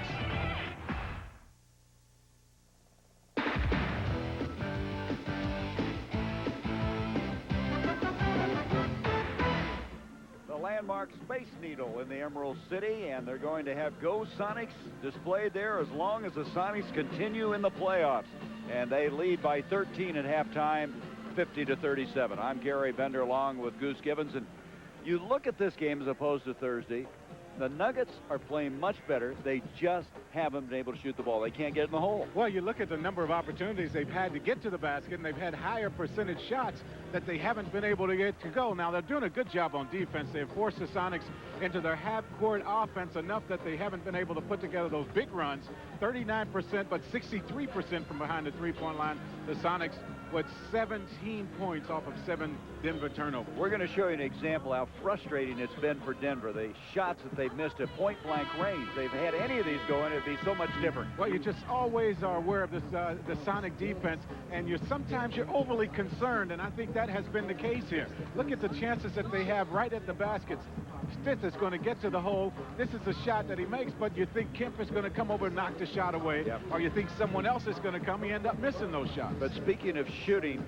The landmark Space Needle in the Emerald City, and they're going to have Go Sonics displayed there as long as the Sonics continue in the playoffs. And they lead by 13 at halftime, 50-37. I'm Gary Bender along with Goose Gibbons, and you look at this game as opposed to Thursday, the Nuggets are playing much better. They just haven't been able to shoot the ball. They can't get in the hole. Well, you look at the number of opportunities they've had to get to the basket, and they've had higher percentage shots that they haven't been able to get to go. Now, they're doing a good job on defense. They've forced the Sonics into their half-court offense enough that they haven't been able to put together those big runs. 39%, but 63% from behind the three-point line. The Sonics with 17 points off of 7 Denver turnovers. We're going to show you an example how frustrating it's been for Denver. The shots that they've missed at point-blank range. They've had any of these going, it'd be so much different. Well, you just always are aware of this, the Sonic defense, and sometimes you're overly concerned, and I think that has been the case here. Look at the chances that they have right at the baskets. Stith is going to get to the hole. This is the shot that he makes, but you think Kemp is going to come over and knock the shot away, or you think someone else is going to come, you end up missing those shots. But speaking of shooting,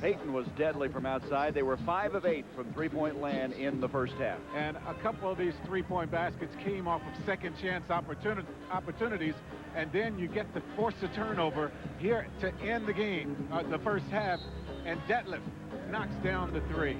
Payton was deadly from outside. They were 5 of 8 from three-point land in the first half. And a couple of these three-point baskets came off of second chance opportunities, and then you get to force a turnover here to end the game, the first half, and Detlef knocks down the 3.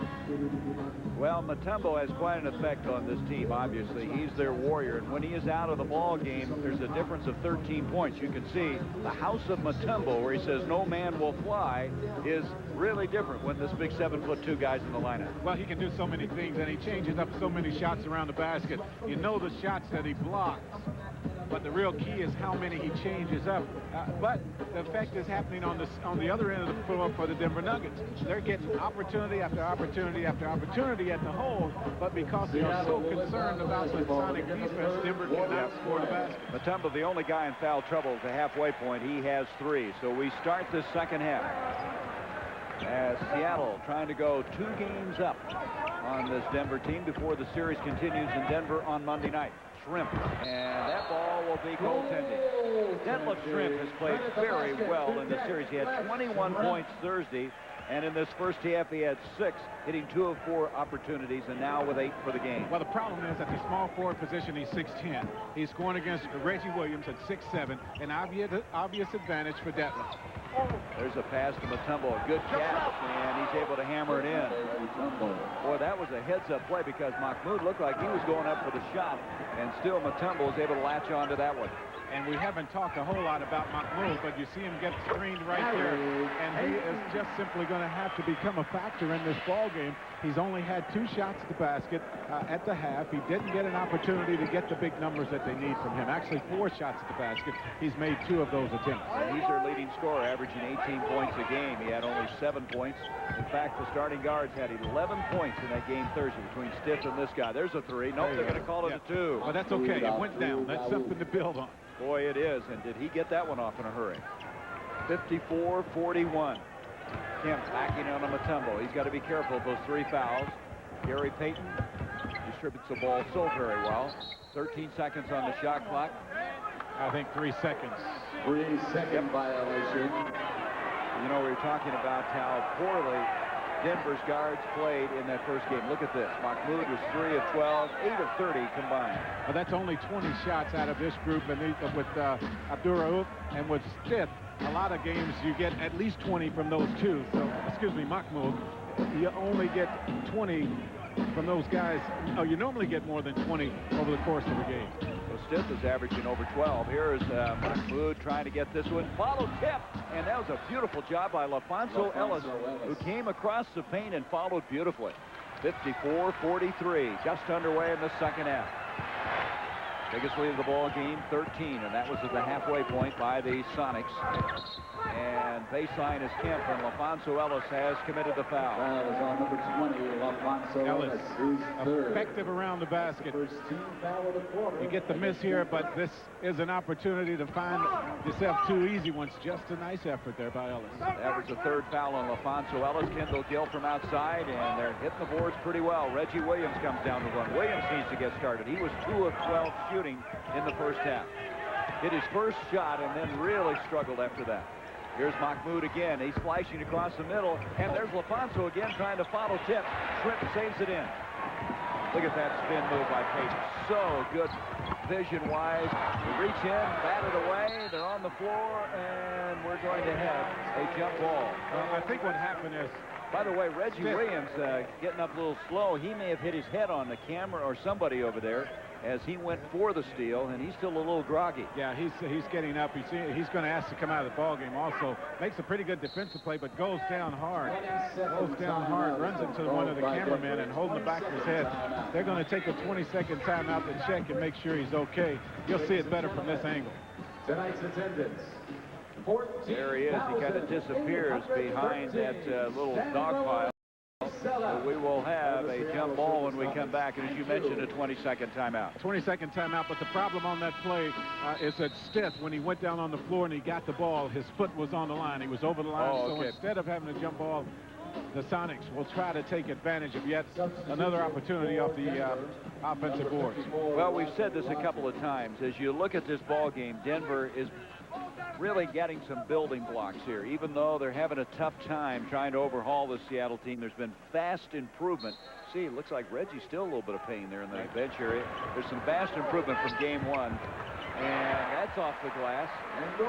Well, Mutombo has quite an effect on this team, obviously. He's their warrior, and when he is out of the ball game, there's a difference of 13 points. You can see the house of Mutombo, where he says no man will fly, is really different when this big 7'2" guy's in the lineup. Well, he can do so many things, and he changes up so many shots around the basket. You know the shots that he blocks, but the real key is how many he changes up. But the effect is happening on the other end of the floor for the Denver Nuggets. They're getting opportunity after opportunity after opportunity at the hole, but because they are so concerned about the Sonic defense, Denver cannot score the basket. Mutombo, the only guy in foul trouble at the halfway point. He has 3. So we start this second half as Seattle trying to go 2 games up on this Denver team before the series continues in Denver on Monday night. Shrimp, and that ball will be goaltending. Detlef Shrimp has played very well in the series. He had 21 points Thursday, and in this first half he had 6, hitting 2 of 4 opportunities, and now with 8 for the game. Well, the problem is at the small forward position, he's 6'10". He's scoring against Reggie Williams at 6'7", an obvious advantage for Detlef. There's a pass to Mutombo, a good catch, and he's able to hammer it in. Boy, that was a heads-up play because Mahmoud looked like he was going up for the shot, and still Mutombo was able to latch on to that one. And we haven't talked a whole lot about Mahmoud, but you see him get screened right there, and he is just simply going to have to become a factor in this ball game. He's only had 2 shots at the basket at the half. He didn't get an opportunity to get the big numbers that they need from him. Actually, 4 shots at the basket. He's made 2 of those attempts. And he's their leading scorer, averaging 18 points a game. He had only 7 points. In fact, the starting guards had 11 points in that game Thursday between Stith and this guy. There's a 3. Nope, they're going to call it a 2. Well, that's okay. It went down. That's something to build on. Boy, it is. And did he get that one off in a hurry? 54-41. Kemp backing on Mutombo. He's got to be careful of those 3 fouls. Gary Payton distributes the ball so very well. 13 seconds on the shot clock. I think 3 seconds. 3-second violation. You know, we were talking about how poorly Denver's guards played in that first game. Look at this. Mahmoud was 3 of 12, 8 of 30 combined. Well, that's only 20 shots out of this group, and with Abdurraouf and with Stith, a lot of games you get at least 20 from those 2. So, excuse me, Mahmoud, you only get 20 from those guys. Oh, you normally get more than 20 over the course of a game. So Stith is averaging over 12. Here is Mahmoud trying to get this one. Follow tip, and that was a beautiful job by LaFonso Ellis, who came across the paint and followed beautifully. 54-43, just underway in the second half. Biggest lead of the ball game, 13, and that was at the halfway point by the Sonics. And baseline is Kemp, and LaFonso Ellis has committed the foul. Foul is on number 20, LaFonso Ellis. Effective around the basket. First team foul of the quarter. You get the miss here, but this is an opportunity to find yourself 2 easy ones. Just a nice effort there by Ellis. That was the 3rd foul on LaFonso Ellis. Kendall Gill from outside, and they're hitting the boards pretty well. Reggie Williams comes down to run. Williams needs to get started. He was 2 of 12 shooting in the first half. Hit his first shot and then really struggled after that. Here's Mahmoud again. He's flashing across the middle, and there's LaFonso again trying to follow tip. Shrimp saves it in. Look at that spin move by Payton. So good vision-wise. They reach in, bat it away. They're on the floor, and we're going to have a jump ball. Well, I think what happened is, by the way, Reggie Williams getting up a little slow. He may have hit his head on the camera or somebody over there as he went for the steal, and he's still a little groggy. Yeah, he's getting up. He's going to ask to come out of the ball game. Also makes a pretty good defensive play, but goes down hard. Runs into one of the cameramen and holding the back of his head. They're going to take a 20-second timeout to check and make sure he's okay. You'll see it better from this angle. Tonight's attendance: There he is. He kind of disappears behind that little dog pile. So we will have a jump ball when we come back, and as you mentioned, a 20-second timeout. 20-second timeout, but the problem on that play is that Stith, when he went down on the floor and he got the ball, his foot was on the line. He was over the line, so instead of having a jump ball, the Sonics will try to take advantage of yet another opportunity off the offensive boards. Well, we've said this a couple of times. As you look at this ball game, Denver is really getting some building blocks here. Even though they're having a tough time trying to overhaul the Seattle team, there's been vast improvement. See, it looks like Reggie's still a little bit of pain there in the bench area. There's some vast improvement from game one. And that's off the glass.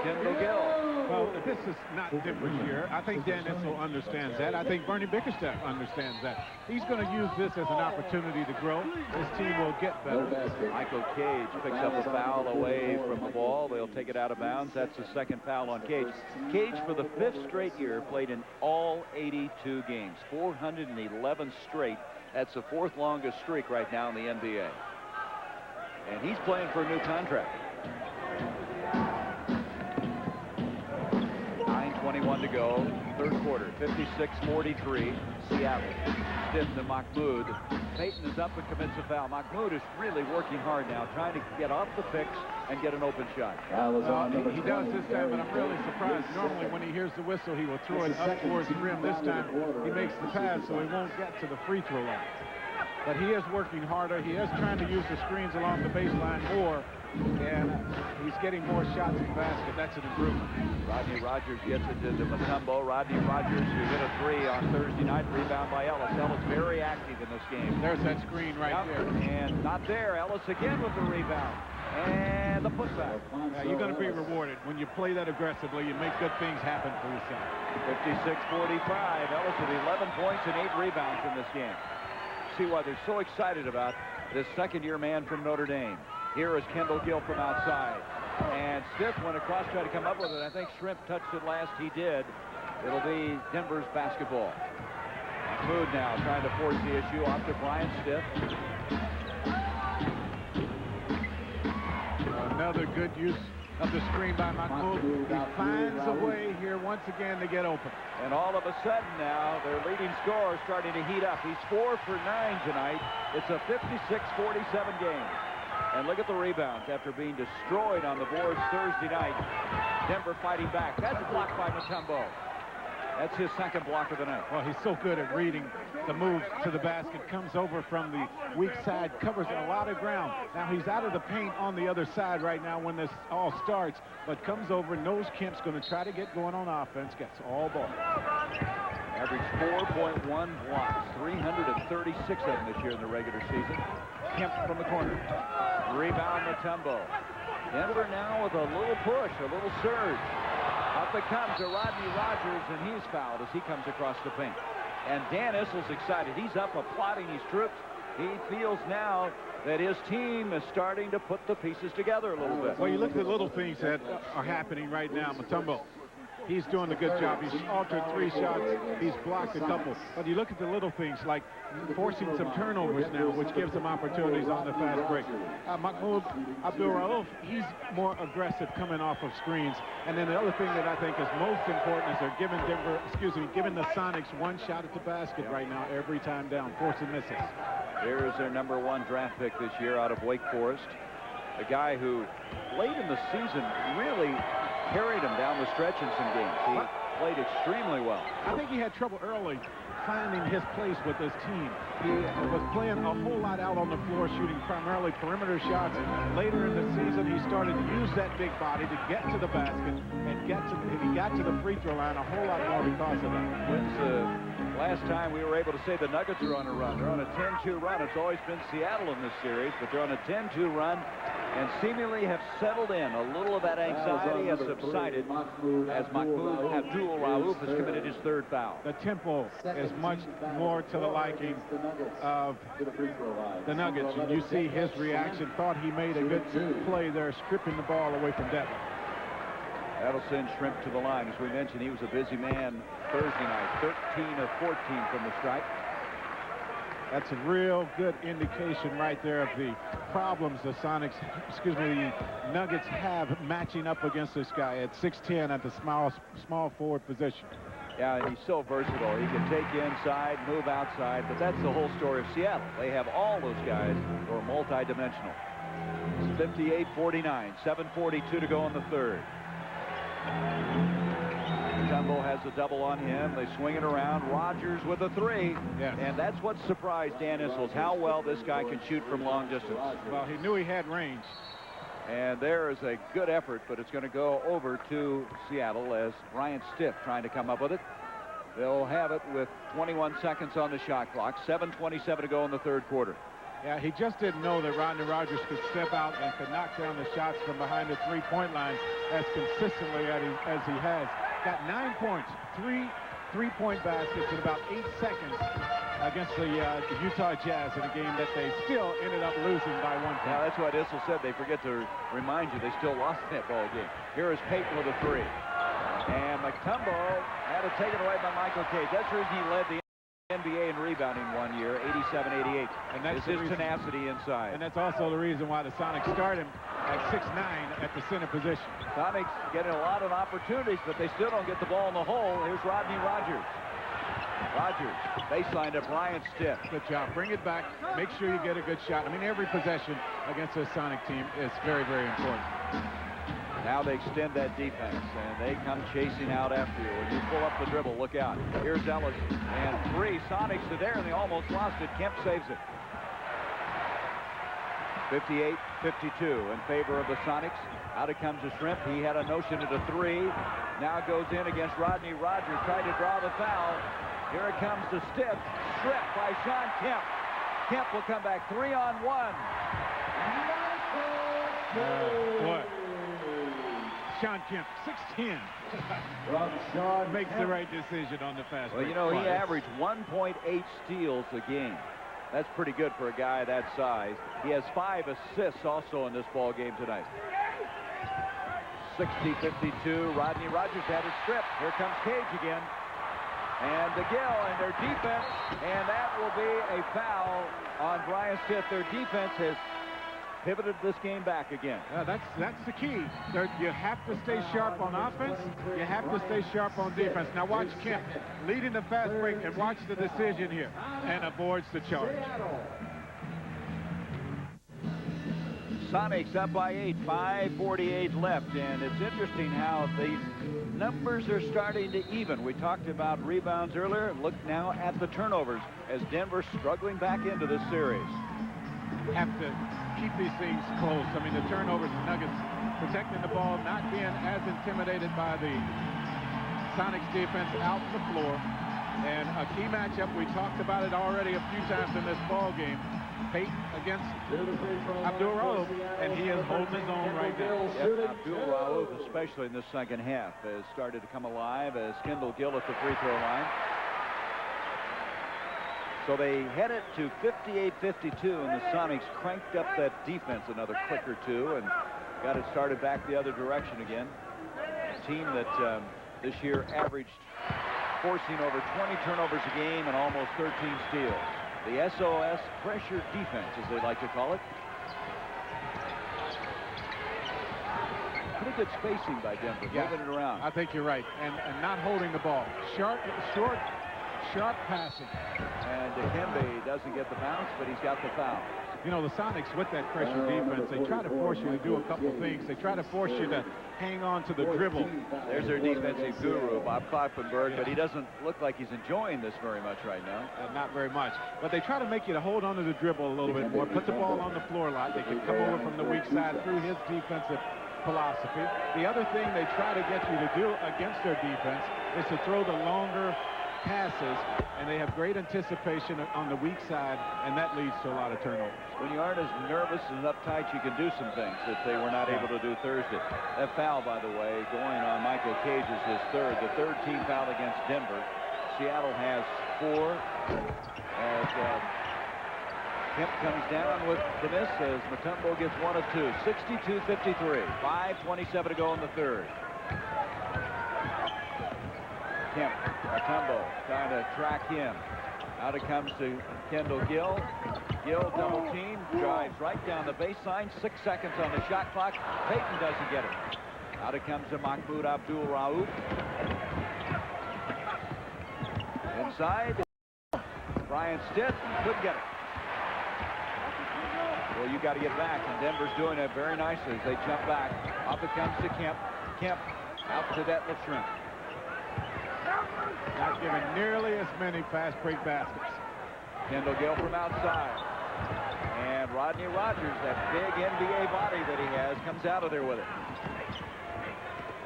Kendall Gill. Well, this is not Denver's year. I think Dan Issel understands that. I think Bernie Bickerstaff understands that. He's going to use this as an opportunity to grow. This team will get better. Michael Cage picks up a foul away from the ball. They'll take it out of bounds. That's the second foul on Cage. Cage, for the 5th straight year, played in all 82 games. 411 straight. That's the 4th longest streak right now in the NBA. And he's playing for a new contract. 9:21 to go, third quarter, 56-43, Seattle. Stith to Mahmoud. Payton is up and commits a foul. Mahmoud is really working hard now, trying to get off the picks and get an open shot. He does this time, but I'm really surprised. Normally, when he hears the whistle, he will throw it up towards the rim. This time, he makes the pass, so he won't get to the free throw line. But he is working harder. He is trying to use the screens along the baseline more, and he's getting more shots in the basket. That's an improvement. Rodney Rogers gets it to Mutombo. Rodney Rogers, who hit a 3 on Thursday night, rebound by Ellis. Ellis very active in this game. There's that screen right there. And not there. Ellis again with the rebound. And the putback. You're going to be rewarded. When you play that aggressively, you make good things happen for yourself. 56-45. Ellis with 11 points and 8 rebounds in this game. See why they're so excited about this second-year man from Notre Dame. Here is Kendall Gill from outside. And Stith went across, tried to come up with it. I think Shrimp touched it last. He did. It'll be Denver's basketball. Mahmoud now trying to force the issue off to Brian Stith. Another good use of the screen by Mahmoud. He finds a way here once again to get open. And all of a sudden now, their leading scorer is starting to heat up. He's 4 for 9 tonight. It's a 56-47 game. And look at the rebounds after being destroyed on the boards Thursday night. Denver fighting back. That's blocked by Mutombo. That's his second block of the night. Well, he's so good at reading the moves to the basket. Comes over from the weak side, covers a lot of ground. Now he's out of the paint on the other side right now when this all starts, but comes over, knows Kemp's going to try to get going on offense, gets all ball. Average 4.1 blocks, 336 of them this year in the regular season. Kemp from the corner. Rebound Mutombo. Denver now with a little push, a little surge. Up it comes to Rodney Rogers, and he's fouled as he comes across the paint. And Dan Issel's excited. He's up applauding his troops. He feels now that his team is starting to put the pieces together a little bit. Well, you look at the little things that are happening right now. Mutombo, he's doing a good job. He's altered 3 shots. He's blocked a couple. But you look at the little things like forcing some turnovers now, which gives them opportunities on the fast break. Mahmoud Abdul-Rauf, he's more aggressive coming off of screens. And then the other thing that I think is most important is they're giving the Sonics 1 shot at the basket right now every time down, forcing misses. There's their number 1 draft pick this year out of Wake Forest. A guy who late in the season really carried him down the stretch in some games. He played extremely well. I think he had trouble early finding his place with this team. He was playing a whole lot out on the floor, shooting primarily perimeter shots. Later in the season, he started to use that big body to get to the basket and he got to the free throw line a whole lot more because of that. When's the last time we were able to say the Nuggets are on a run? They're on a 10-2 run. It's always been Seattle in this series, but they're on a 10-2 run and seemingly have settled in. A little of that anxiety has subsided as Mahmoud Abdul-Rauf has committed his 3rd foul. The tempo is much more to the liking of the Nuggets. And you see his reaction. Thought he made a good play there, stripping the ball away from Devin. That'll send Shrimp to the line. As we mentioned, he was a busy man Thursday night. 13 of 14 from the stripe. That's a real good indication right there of the problems the the Nuggets have matching up against this guy at 6'10" at the small forward position. Yeah, and he's so versatile. He can take you inside, move outside, but that's the whole story of Seattle. They have all those guys who are multi-dimensional. It's 58-49, 7:42 to go in the third. Mutombo has a double on him. They swing it around. Rogers with a three. Yes. And that's what surprised Dan Issel, how well this guy can shoot from long distance. Well, he knew he had range. And there is a good effort, but it's going to go over to Seattle as Bryant Stiff trying to come up with it. They'll have it with 21 seconds on the shot clock. 7:27 to go in the third quarter. Yeah, he just didn't know that Rodney Rogers could step out and could knock down the shots from behind the three-point line as consistently as he has. Got 9 points, three-point baskets in about 8 seconds against the Utah Jazz in a game that they still ended up losing by 1 point. Now, that's what Issel said. They forget to remind you they still lost that ball game. Here is Payton with a three. And Mutombo had it taken away by Michael Cage. That's the reason he led the NBA in rebounding one year, 87-88. And that's his tenacity inside. And that's also the reason why the Sonics start him at 6'9" at the center position. Sonics getting a lot of opportunities, but they still don't get the ball in the hole. Here's Rodney Rogers. Rogers, baseline to Bryant Stiff. Good job. Bring it back. Make sure you get a good shot. I mean, every possession against this Sonic team is very, very important. Now they extend that defense, and they come chasing out after you. When you pull up the dribble, look out. Here's Ellis, and three. Sonics are there, and they almost lost it. Kemp saves it. 58-52 in favor of the Sonics. Out it comes the Shrimp. He had a notion at a three. Now goes in against Rodney Rogers. Tried to draw the foul. Here it comes the Stiff. Stripped by Sean Kemp. Kemp will come back 3-on-1. Boy. Sean Kemp, 6'10", makes the right decision on the fast break. Well, you know, he averaged 1.8 steals a game. That's pretty good for a guy that size. He has 5 assists also in this ball game tonight. 60-52. Rodney Rogers had it stripped. Here comes Cage again. And DeGill and their defense, and that will be a foul on Bryant Stiff. Their defense has pivoted this game back again. That's the key. You have to stay sharp on offense. You have to stay sharp on defense. Now watch Kemp leading the fast break, and watch the decision here, and avoids the charge. Sonics up by 8, 5:48 left, and it's interesting how the numbers are starting to even. We talked about rebounds earlier. Look now at the turnovers as Denver's struggling back into this series. Have to keep these things close. I mean, the turnovers, the Nuggets protecting the ball, not being as intimidated by the Sonics defense out the floor. And a key matchup, we talked about it already a few times in this ball game. Payton against Abdul-Rauf, and he is holding his own right now. Yep, Abdul-Rauf, especially in the second half, has started to come alive as Kendall Gill at the free throw line. So they head it to 58-52, and the Sonics cranked up that defense another click or two and got it started back the other direction again. A team that this year averaged forcing over 20 turnovers a game and almost 13 steals. The SOS pressure defense, as they like to call it. Pretty good spacing by Denver, moving it around. I think you're right, and not holding the ball. Sharp passing. And Dikembe doesn't get the bounce, but he's got the foul. You know, the Sonics, with that pressure defense, they try to force you to do a couple things. They try to force you to hang on to the dribble. There's their defensive guru, Bob Kloppenberg, but he doesn't look like he's enjoying this very much right now. Not very much. But they try to make you to hold on to the dribble a little bit more, put the ball on the floor a lot. They can come over from the weak side through his defensive philosophy. The other thing they try to get you to do against their defense is to throw the longer passes, and they have great anticipation on the weak side, and that leads to a lot of turnovers. When you aren't as nervous and uptight, you can do some things that they were not able to do Thursday. That foul, by the way, going on Michael Cage is his third. The third team foul against Denver. Seattle has 4. As Kemp comes down with the miss as Mutombo gets 1 of 2. 62-53. 5:27 to go in the third. Kemp, Mutombo trying to track him. Out it comes to Kendall Gill. Gill double team, drives right down the baseline. 6 seconds on the shot clock. Payton doesn't get it. Out it comes to Mahmoud Abdul-Rauf. Inside. Brian Stitt couldn't get it. Well, you got to get back, and Denver's doing it very nicely as they jump back. Up it comes to Kemp. Kemp out to Detlef Schrempf. Not giving nearly as many fast break baskets. Kendall Gill from outside. And Rodney Rogers, that big NBA body that he has, comes out of there with it.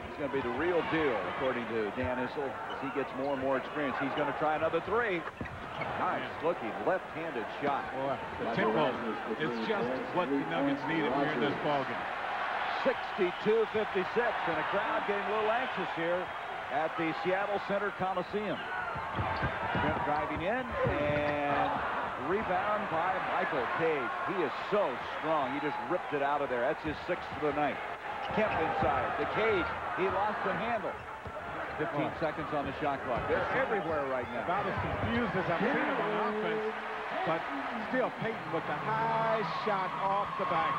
He's going to be the real deal, according to Dan Issel, as he gets more and more experience. He's going to try another three. Nice looking left-handed shot. Boy, the tempo, it's just what the Nuggets needed here in this ballgame. 62-56, and a crowd getting a little anxious here at the Seattle Center Coliseum. Schrempf driving in, and rebound by Michael Cage. He is so strong. He just ripped it out of there. That's his 6th of the night. Kemp inside. The Cage, he lost the handle. 15 seconds on the shot clock. They're everywhere right now. About as confused as I've seen him on offense, but still Payton with the high shot off the back.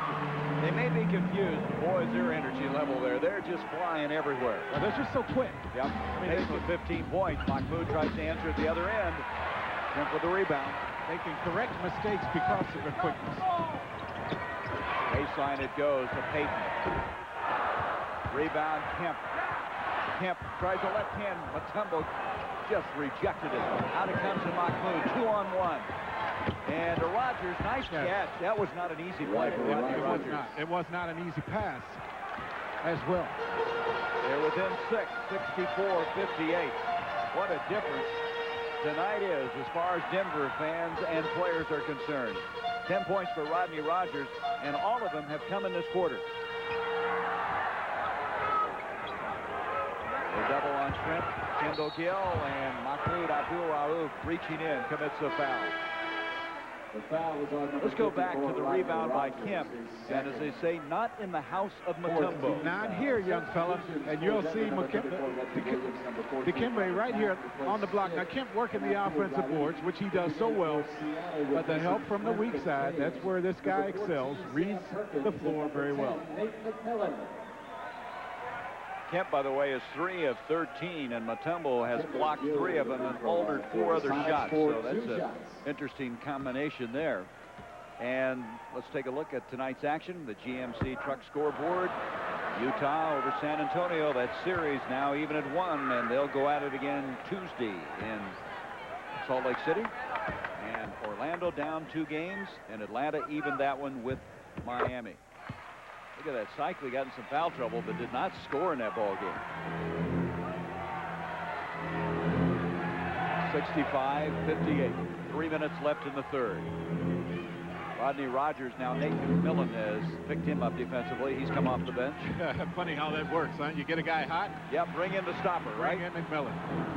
They may be confused. Boys, their energy level there. They're just flying everywhere. Well, they're just so quick. Yep. Payton with 15 points. Mahmoud tries to answer at the other end. Kemp with the rebound. They can correct mistakes because of their quickness. Baseline it goes to Payton. Rebound Kemp. Kemp tries a left hand. Mutombo just rejected it. Out it comes to Mahmoud. 2-on-1. And to Rogers, nice catch. That was not an easy play for Rodney Rogers. It was not an easy pass as well. They're within 6, 64-58. What a difference tonight is as far as Denver fans and players are concerned. 10 points for Rodney Rogers, and all of them have come in this quarter. They double on Schrempf, Kendall Gill, and Mahmoud Abdul-Rauf reaching in, commits a foul. Let's go back to the rebound by Kemp, and as they say, not in the house of Mutombo. Not here, young fella, and you'll see Dikembe right here on the block. Now, Kemp working the offensive boards, which he does so well, but the help from the weak side, that's where this guy excels, reads the floor very well. Kemp, by the way, is 3 of 13, and Mutombo has blocked 3 of them and altered 4 other shots. So that's an interesting combination there. And let's take a look at tonight's action. The GMC Truck Scoreboard. Utah over San Antonio. That series now even at 1, and they'll go at it again Tuesday in Salt Lake City. And Orlando down 2 games, and Atlanta evened that one with Miami. Look at that. Cycli got in some foul trouble, but did not score in that ball game. 65-58. 3 minutes left in the third. Rodney Rogers, now Nate McMillan has picked him up defensively. He's come off the bench. Funny how that works, huh? You get a guy hot. Yep, bring in the stopper, right? Bring in McMillan.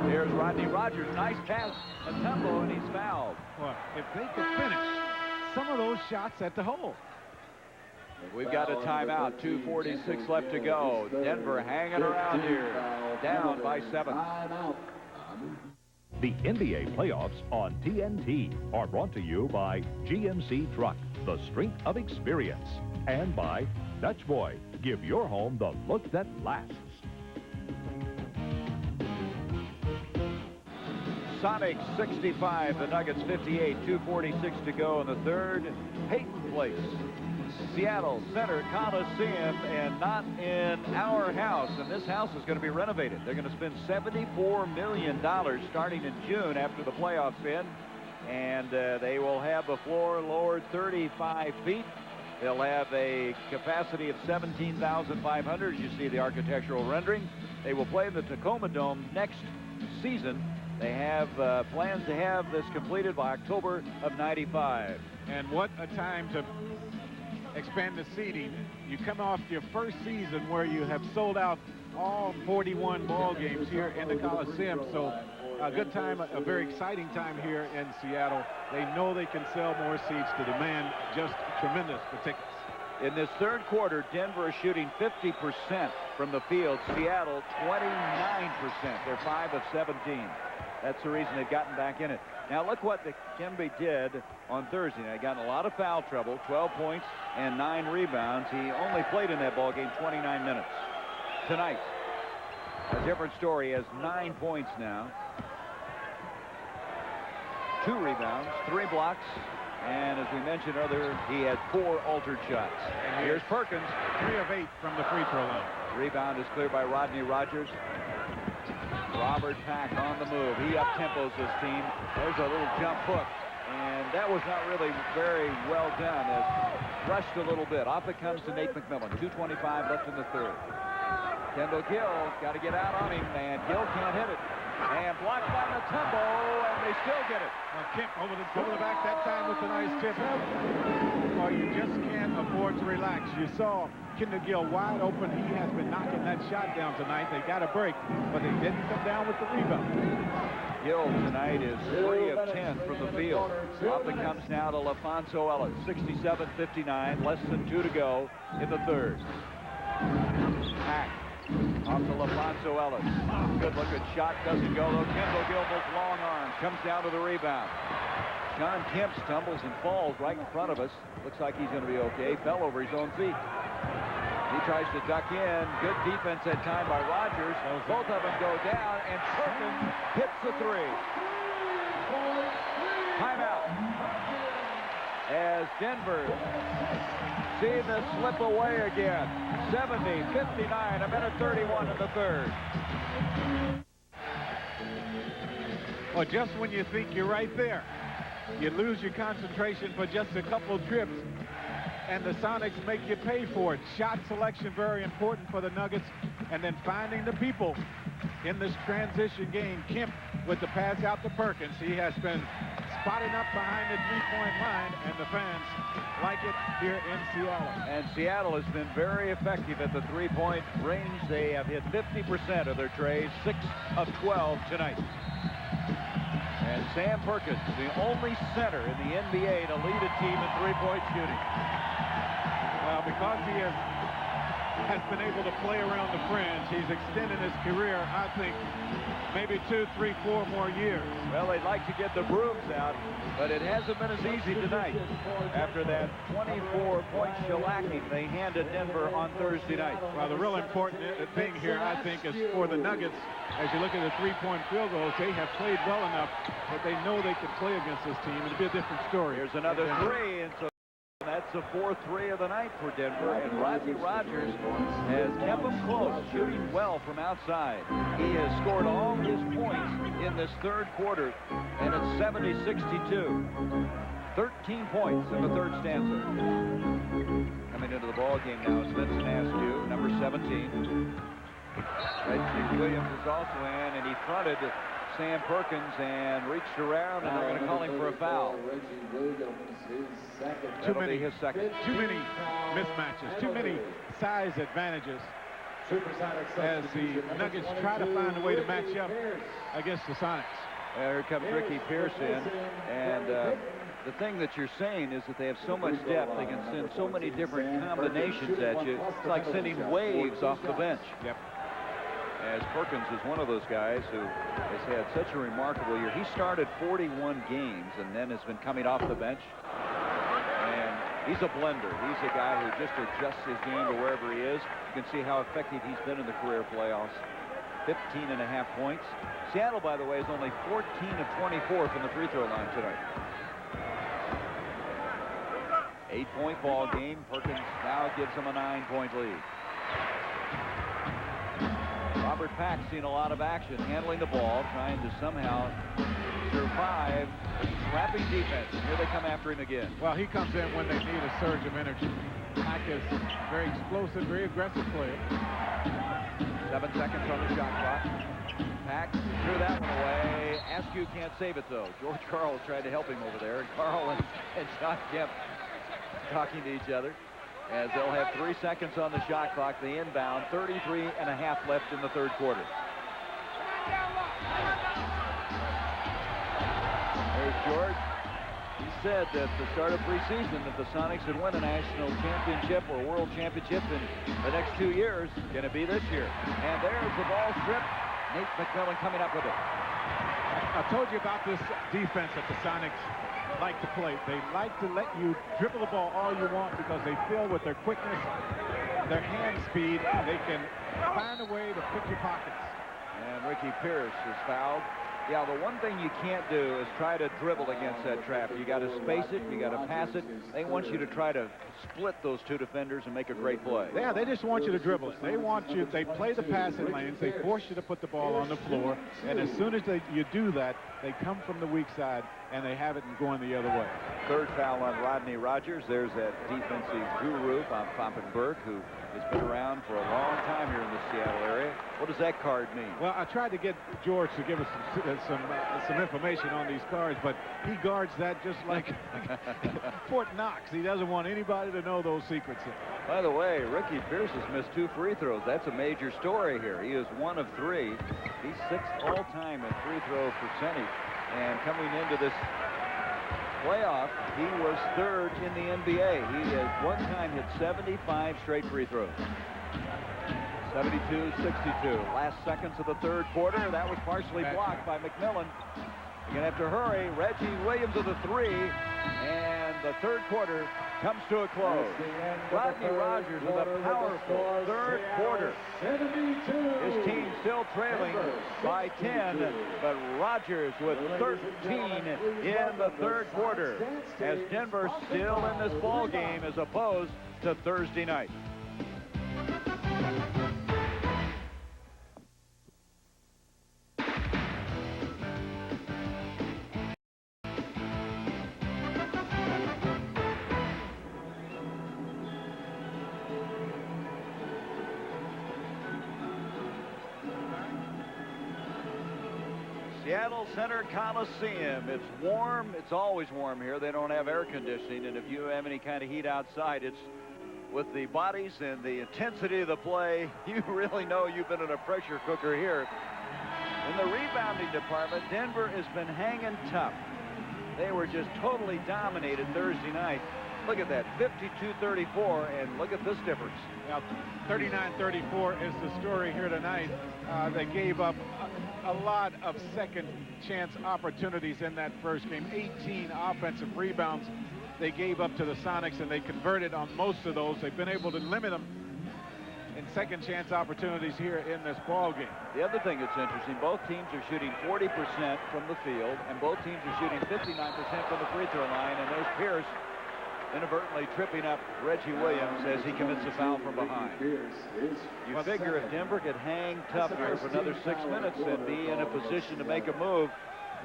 Here's Rodney Rogers. Nice pass. Mutombo, and he's fouled. Well, if they could finish some of those shots at the hole. We've got a timeout. 2:46 left to go. Denver hanging around here. Down by 7. The NBA playoffs on TNT are brought to you by GMC Truck, the strength of experience, and by Dutch Boy. Give your home the look that lasts. Sonics 65, the Nuggets 58. 2:46 to go in the third. Payton Place. Seattle Center Coliseum, and not in our house. And this house is going to be renovated. They're going to spend $74 million starting in June after the playoffs end. And they will have the floor lowered 35 feet. They'll have a capacity of 17,500. You see the architectural rendering. They will play in the Tacoma Dome next season. They have plans to have this completed by October of '95. And what a time to expand the seating. You come off your first season where you have sold out all 41 ball games here in the Coliseum. So a good time, a very exciting time here in Seattle. They know they can sell more seats to demand just tremendous for tickets. In this third quarter, Denver is shooting 50% from the field. Seattle, 29%. They're 5 of 17. That's the reason they've gotten back in it. Now look what the Kimby did on Thursday night. He got in a lot of foul trouble, 12 points and 9 rebounds. He only played in that ball game 29 minutes. Tonight, a different story. He has 9 points now, 2 rebounds, 3 blocks, and as we mentioned earlier, he had 4 altered shots. And here's Perkins. 3 of 8 from the free throw line. Rebound is cleared by Rodney Rogers. Robert Pack on the move. He up-tempos this team. There's a little jump hook, and that was not really very well done, as rushed a little bit. Off it comes to Nate McMillan. 2:25 left in the third. Kendall Gill got to get out on him, and Gill can't hit it. And blocked by Mutombo, and they still get it. Well, Kemp over the back that time with a nice tip. Well, you just can't afford to relax. You saw Kendall Gill wide open. He has been knocking that shot down tonight. They got a break, but they didn't come down with the rebound. Gill tonight is 3 of 10 from the field. Up it comes now to LaFonso Ellis. 67-59, less than 2 to go in the third. Pack. Off to LaFonso Ellis. Good-looking shot. Doesn't go, though. Kendall Gilbert's long arm comes down to the rebound. John Kemp stumbles and falls right in front of us. Looks like he's going to be okay. Fell over his own feet. He tries to duck in. Good defense that time by Rogers. Both of them go down, and Perkins hits the 3. Timeout. As Denver see this slip away again. 70-59, a minute 31 in the third. Well, just when you think you're right there, you lose your concentration for just a couple of trips, and the Sonics make you pay for it. Shot selection very important for the Nuggets, and then finding the people in this transition game. Kemp with the pass out to Perkins. He has been spotting up behind the three-point line, and the fans like it here in Seattle. And Seattle has been very effective at the three-point range. They have hit 50% of their trays, 6 of 12 tonight. And Sam Perkins, the only center in the NBA to lead a team in three-point shooting. Well, because he has been able to play around the fringe, he's extended his career, I think, maybe 2, 3, 4 more years. Well, they'd like to get the brooms out, but it hasn't been as easy tonight after that 24-point shellacking they handed Denver on Thursday night. Well, the real important thing here, I think, is for the Nuggets. As you look at the three-point field goals, they have played well enough that they know they can play against this team. It'll be a different story. Here's another 3, and so that's the 4th 3 of the night for Denver, and Rodney Rogers has kept them close, shooting well from outside. He has scored all his points in this third quarter, and it's 70-62. 13 points in the third stanza. Coming into the ball game now is Vincent Askew, number 17. Reggie Williams is also in, and he fronted Sam Perkins and reached around, and they're going to call him for a foul. Too many mismatches, too many size advantages as the Nuggets try to find a way to match up against the Sonics. Here comes Ricky Pierce in, and the thing that you're saying is that they have so much depth, they can send so many different combinations at you. It's like sending waves off the bench. Yep. As Perkins is one of those guys who has had such a remarkable year. He started 41 games and then has been coming off the bench. And he's a blender. He's a guy who just adjusts his game to wherever he is. You can see how effective he's been in the career playoffs. 15.5 points. Seattle, by the way, is only 14 of 24 from the free throw line tonight. 8-point ball game. Perkins now gives them a 9-point lead. Robert Pack seen a lot of action, handling the ball, trying to somehow survive trapping defense. And here they come after him again. Well, he comes in when they need a surge of energy. Pack is very explosive, very aggressive player. 7 seconds on the shot clock. Pack threw that one away. Askew can't save it, though. George Karl tried to help him over there. And Karl and John Kemp talking to each other, as they'll have 3 seconds on the shot clock. The inbound, 33.5 left in the third quarter. There's George. He said that at the start of preseason that the Sonics would win a national championship or world championship in the next 2 years. Going to be this year. And there's the ball stripped. Nate McMillan coming up with it. I told you about this defense that the Sonics like to play. They like to let you dribble the ball all you want because they feel with their quickness, their hand speed, they can find a way to pick your pockets. And Ricky Pierce is fouled. Yeah, the one thing you can't do is try to dribble against that trap. You got to space it, you got to pass it. They want you to try to split those two defenders and make a great play. Yeah, they just want you to dribble it. They want you, they play the passing lanes, they force you to put the ball on the floor, and as soon as you do that, they come from the weak side and they have it going the other way. Third foul on Rodney Rogers. There's that defensive guru, Bob Poppenberg, who has been around for a long time here in the Seattle area. What does that card mean? Well, I tried to get George to give us some information on these cards, but he guards that just like Fort Knox. He doesn't want anybody to know those secrets. By the way, Ricky Pierce has missed 2 free throws. That's a major story here. He is 1 of 3. He's 6th all-time in free throw percentage. And coming into this playoff, he was 3rd in the NBA. He at one time hit 75 straight free throws. 72-62. Last seconds of the third quarter. That was partially blocked by McMillan. You're going to have to hurry. Reggie Williams with a 3. And the third quarter comes to a close. Rodney Rogers with a powerful third quarter. His team still trailing by 10, but Rogers with 13 in the third quarter as Denver still in this ball game as opposed to Thursday night. Seattle Center Coliseum. It's warm. It's always warm here. They don't have air conditioning, and if you have any kind of heat outside, it's with the bodies and the intensity of the play, you really know you've been in a pressure cooker here. In the rebounding department, Denver has been hanging tough. They were just totally dominated Thursday night. Look at that, 52-34, and look at this difference. Now, 39-34 is the story here tonight. They gave up a lot of second chance opportunities in that first game. 18 offensive rebounds they gave up to the Sonics, and they converted on most of those. They've been able to limit them in second chance opportunities here in this ball game. The other thing that's interesting, both teams are shooting 40% from the field, and both teams are shooting 59% from the free throw line, and there's Pierce inadvertently tripping up Reggie Williams as he commits a foul from behind. You figure if Denver could hang tough here for another 6 minutes and be in a position to make a move,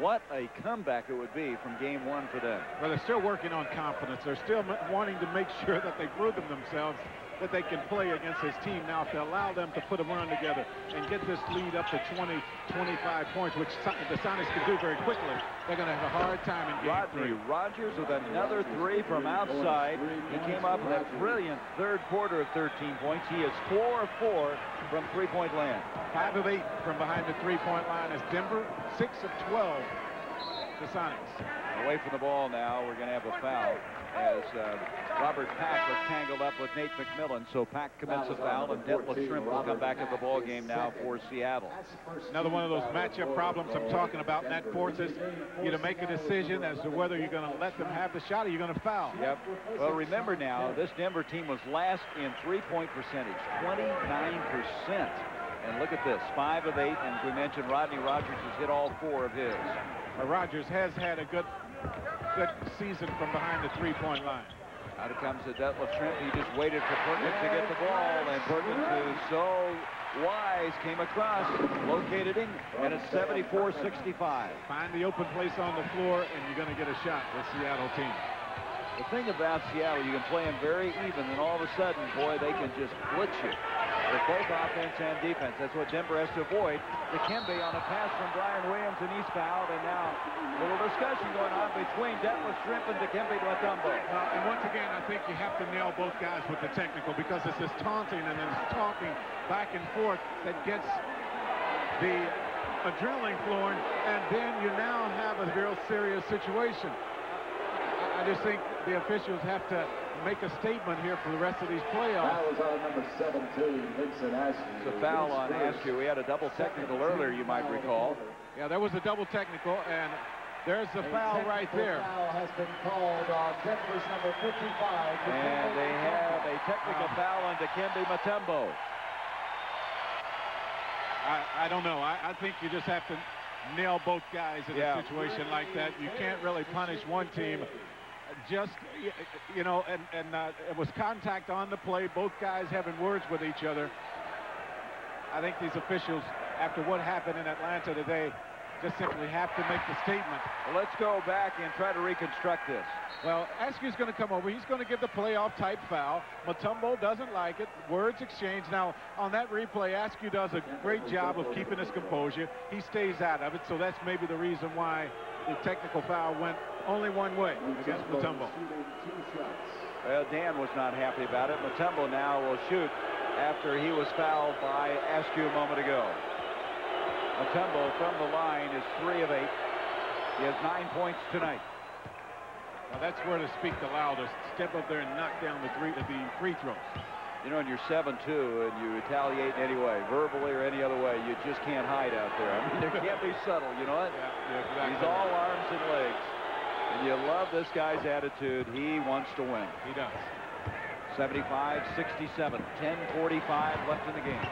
what a comeback it would be from game 1 for them. Well, they're still working on confidence. They're still wanting to make sure that they prove them themselves that they can play against this team. Now, if they allow them to put a run together and get this lead up to 20, 25 points, which the Sonics can do very quickly, they're going to have a hard time in game 3. Rogers with another 3 from outside. He came up with that brilliant third quarter of 13 points. He is 4 of 4 from three-point land. 5 of 8 from behind the three-point line as Denver, 6 of 12, the Sonics. Away from the ball now, we're going to have a foul as Robert Pack was tangled up with Nate McMillan. So Pack commits a foul, and Detlef Shrimp will come back at the ball game now for Seattle. Another one of those matchup problems I'm talking about, and that forces you to make a decision as to whether you're going to let them have the shot or you're going to foul. Yep. Well, remember now, this Denver team was last in three-point percentage, 29%. And look at this, 5 of 8, and we mentioned Rodney Rogers has hit all 4 of his. Rogers has had a good season from behind the three-point line. Out it comes to Detlef Shrimp. He just waited for Perkins to get the ball, and Perkins, who's so wise, came across, located him, and it's 74-65. Find the open place on the floor, and you're going to get a shot with Seattle team. The thing about Seattle, you can play them very even, and all of a sudden, boy, they can just blitz you with both offense and defense. That's what Denver has to avoid. Dikembe on a pass from Brian Williams, and he's fouled, and now a little discussion going on between Detlef Shrimp and Dikembe Mutombo. And once again, I think you have to nail both guys with the technical, because it's this taunting and then talking back and forth that gets the adrenaline flowing, and then you now have a real serious situation. I just think the officials have to make a statement here for the rest of these playoffs. That was on number 17, Vincent Askew. It's a foul on Askew. We had a double technical earlier, you might recall. Yeah, there was a double technical, and there's the foul right there. Foul has been called on Denver's number 55. And they have a technical foul on Dikembe Mutombo. I don't know. I think you just have to nail both guys in a situation like that. You can't really punish one team. Just, you know, and it was contact on the play, both guys having words with each other. I think these officials, after what happened in Atlanta today, just simply have to make the statement. Well, let's go back and try to reconstruct this. Well, Askew's going to come over. He's going to give the playoff-type foul. Mutombo doesn't like it. Words exchanged. Now, on that replay, Askew does a great job of keeping his composure. He stays out of it, so that's maybe the reason why the technical foul went only one way against Mutombo. Well, Dan was not happy about it. Mutombo now will shoot after he was fouled by Askew a moment ago. Mutombo from the line is 3 of 8. He has 9 points tonight. Now that's where to speak the loudest. Step up there and knock down the free throws. You know, when you're 7-2 and you retaliate in any way, verbally or any other way, you just can't hide out there. I mean, there can't be subtle, you know what? Yeah, exactly. He's all arms and legs. And you love this guy's attitude. He wants to win. He does. 75-67. 10:45 left in the game.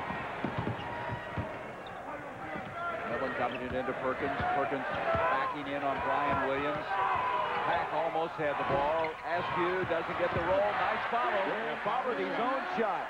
Millen coming it into Perkins. Perkins backing in on Brian Williams. Pack almost had the ball. Askew doesn't get the roll. Nice follow. Followed his own shot.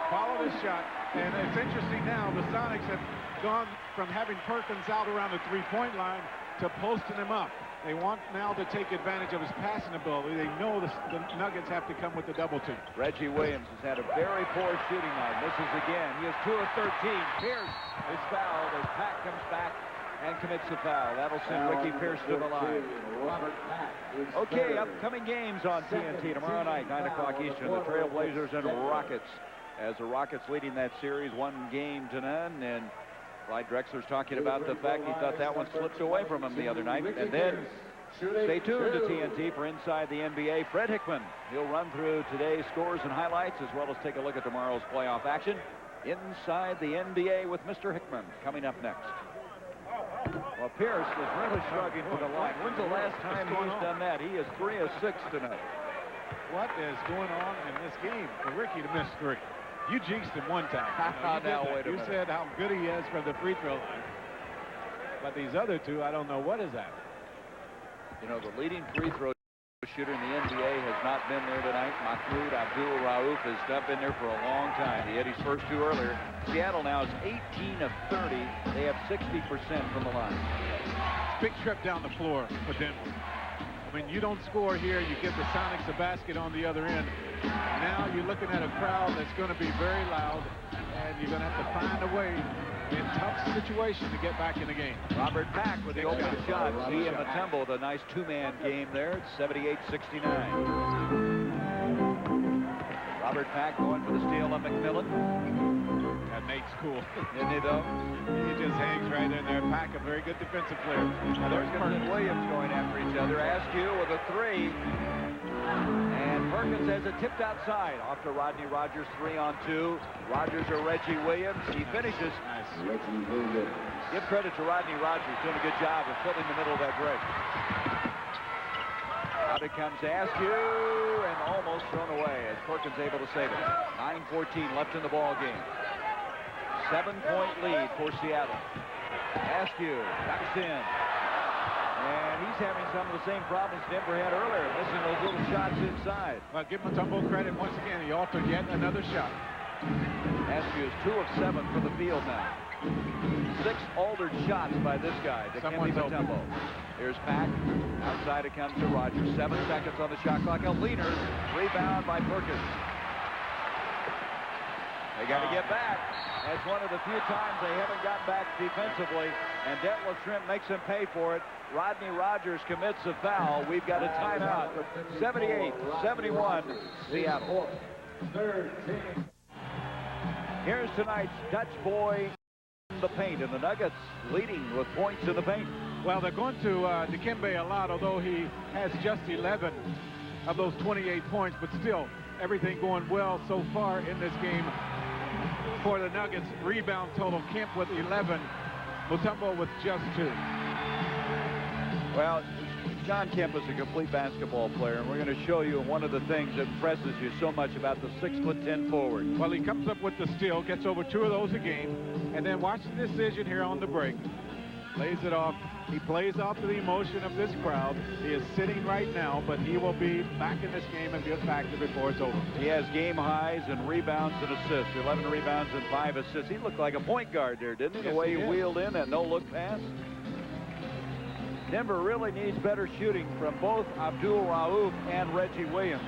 Followed his shot. And it's interesting now, the Sonics have gone from having Perkins out around the three-point line to posting him up. They want now to take advantage of his passing ability. They know the Nuggets have to come with the double team. Reggie Williams has had a very poor shooting night. Misses again. He is 2 of 13. Pierce is fouled as Pack comes back and commits the foul. That'll send Ricky Pierce to the line. Okay, upcoming games on TNT tomorrow night, 9 o'clock Eastern. The Trailblazers and Rockets. As the Rockets leading that series 1-0. And Clyde Drexler's talking about the fact he thought that one slipped away from him the other night. And then stay tuned to TNT for Inside the NBA. Fred Hickman, he'll run through today's scores and highlights, as well as take a look at tomorrow's playoff action. Inside the NBA with Mr. Hickman coming up next. Well, Pierce is really struggling for the line. When's the last time he's done that? He is 3 of 6 tonight. What is going on in this game for Ricky to miss 3? You jinxed him one time. You said how good he is from the free throw line. But these other two, I don't know what is that. You know, the leading free throw shooter in the NBA has not been there tonight. Mahmoud Abdul-Rauf has not been there for a long time. He had his first 2 earlier. Seattle now is 18 of 30. They have 60% from the line. Big trip down the floor for Denver. I mean, you don't score here, you give the Sonics a basket on the other end. Now you're looking at a crowd that's going to be very loud, and you're going to have to find a way in tough situation to get back in the game. Robert Pack with the open shot. He and Mutombo, the nice two-man game there. It's 78-69. Robert Pack going for the steal on McMillan. That Nate's cool. Isn't he, though? He just hangs right in there. Pack, a very good defensive player. Now there's Perkins and Williams going after each other. Askew with a 3. And Perkins has it tipped outside. Off to Rodney Rogers, 3-on-2. Rogers or Reggie Williams. He finishes. Nice. Reggie Williams. Give credit to Rodney Rogers, doing a good job of filling the middle of that break. Out it comes Askew, and almost thrown away as Perkins able to save it. 9:14 left in the ball game. 7-point lead for Seattle. Askew ducks in. And he's having some of the same problems Denver had earlier, missing those little shots inside. Well, give Mutombo credit once again. He altered yet another shot. Askew is 2 of 7 from the field now. 6 altered shots by this guy, Dikembe Mutombo. Here's Pack. Outside it comes to Rogers. 7 seconds on the shot clock. A leaner. Rebound by Perkins. They got to get back. That's one of the few times they haven't got back defensively, and Detlef Schrempf makes them pay for it. Rodney Rogers commits a foul. We've got a timeout. 78-71, Seattle. Here's tonight's Dutch boy in the paint, and the Nuggets leading with points in the paint. Well, they're going to Dikembe a lot, although he has just 11. of those 28 points, but still everything going well so far in this game for the Nuggets. Rebound total, Kemp with 11, Mutombo with just 2. Well, John Kemp is a complete basketball player, and we're going to show you one of the things that impresses you so much about the 6'10" forward. Well, he comes up with the steal, gets over 2 of those a game, and then watch the decision here on the break. Lays it off. He plays off the emotion of this crowd. He is sitting right now, but he will be back in this game and get back before it's over. He has game highs and rebounds and assists. 11 rebounds and 5 assists. He looked like a point guard there, didn't he? Yes, the way he he wheeled in that no-look pass. Denver really needs better shooting from both Abdul Rauf and Reggie Williams.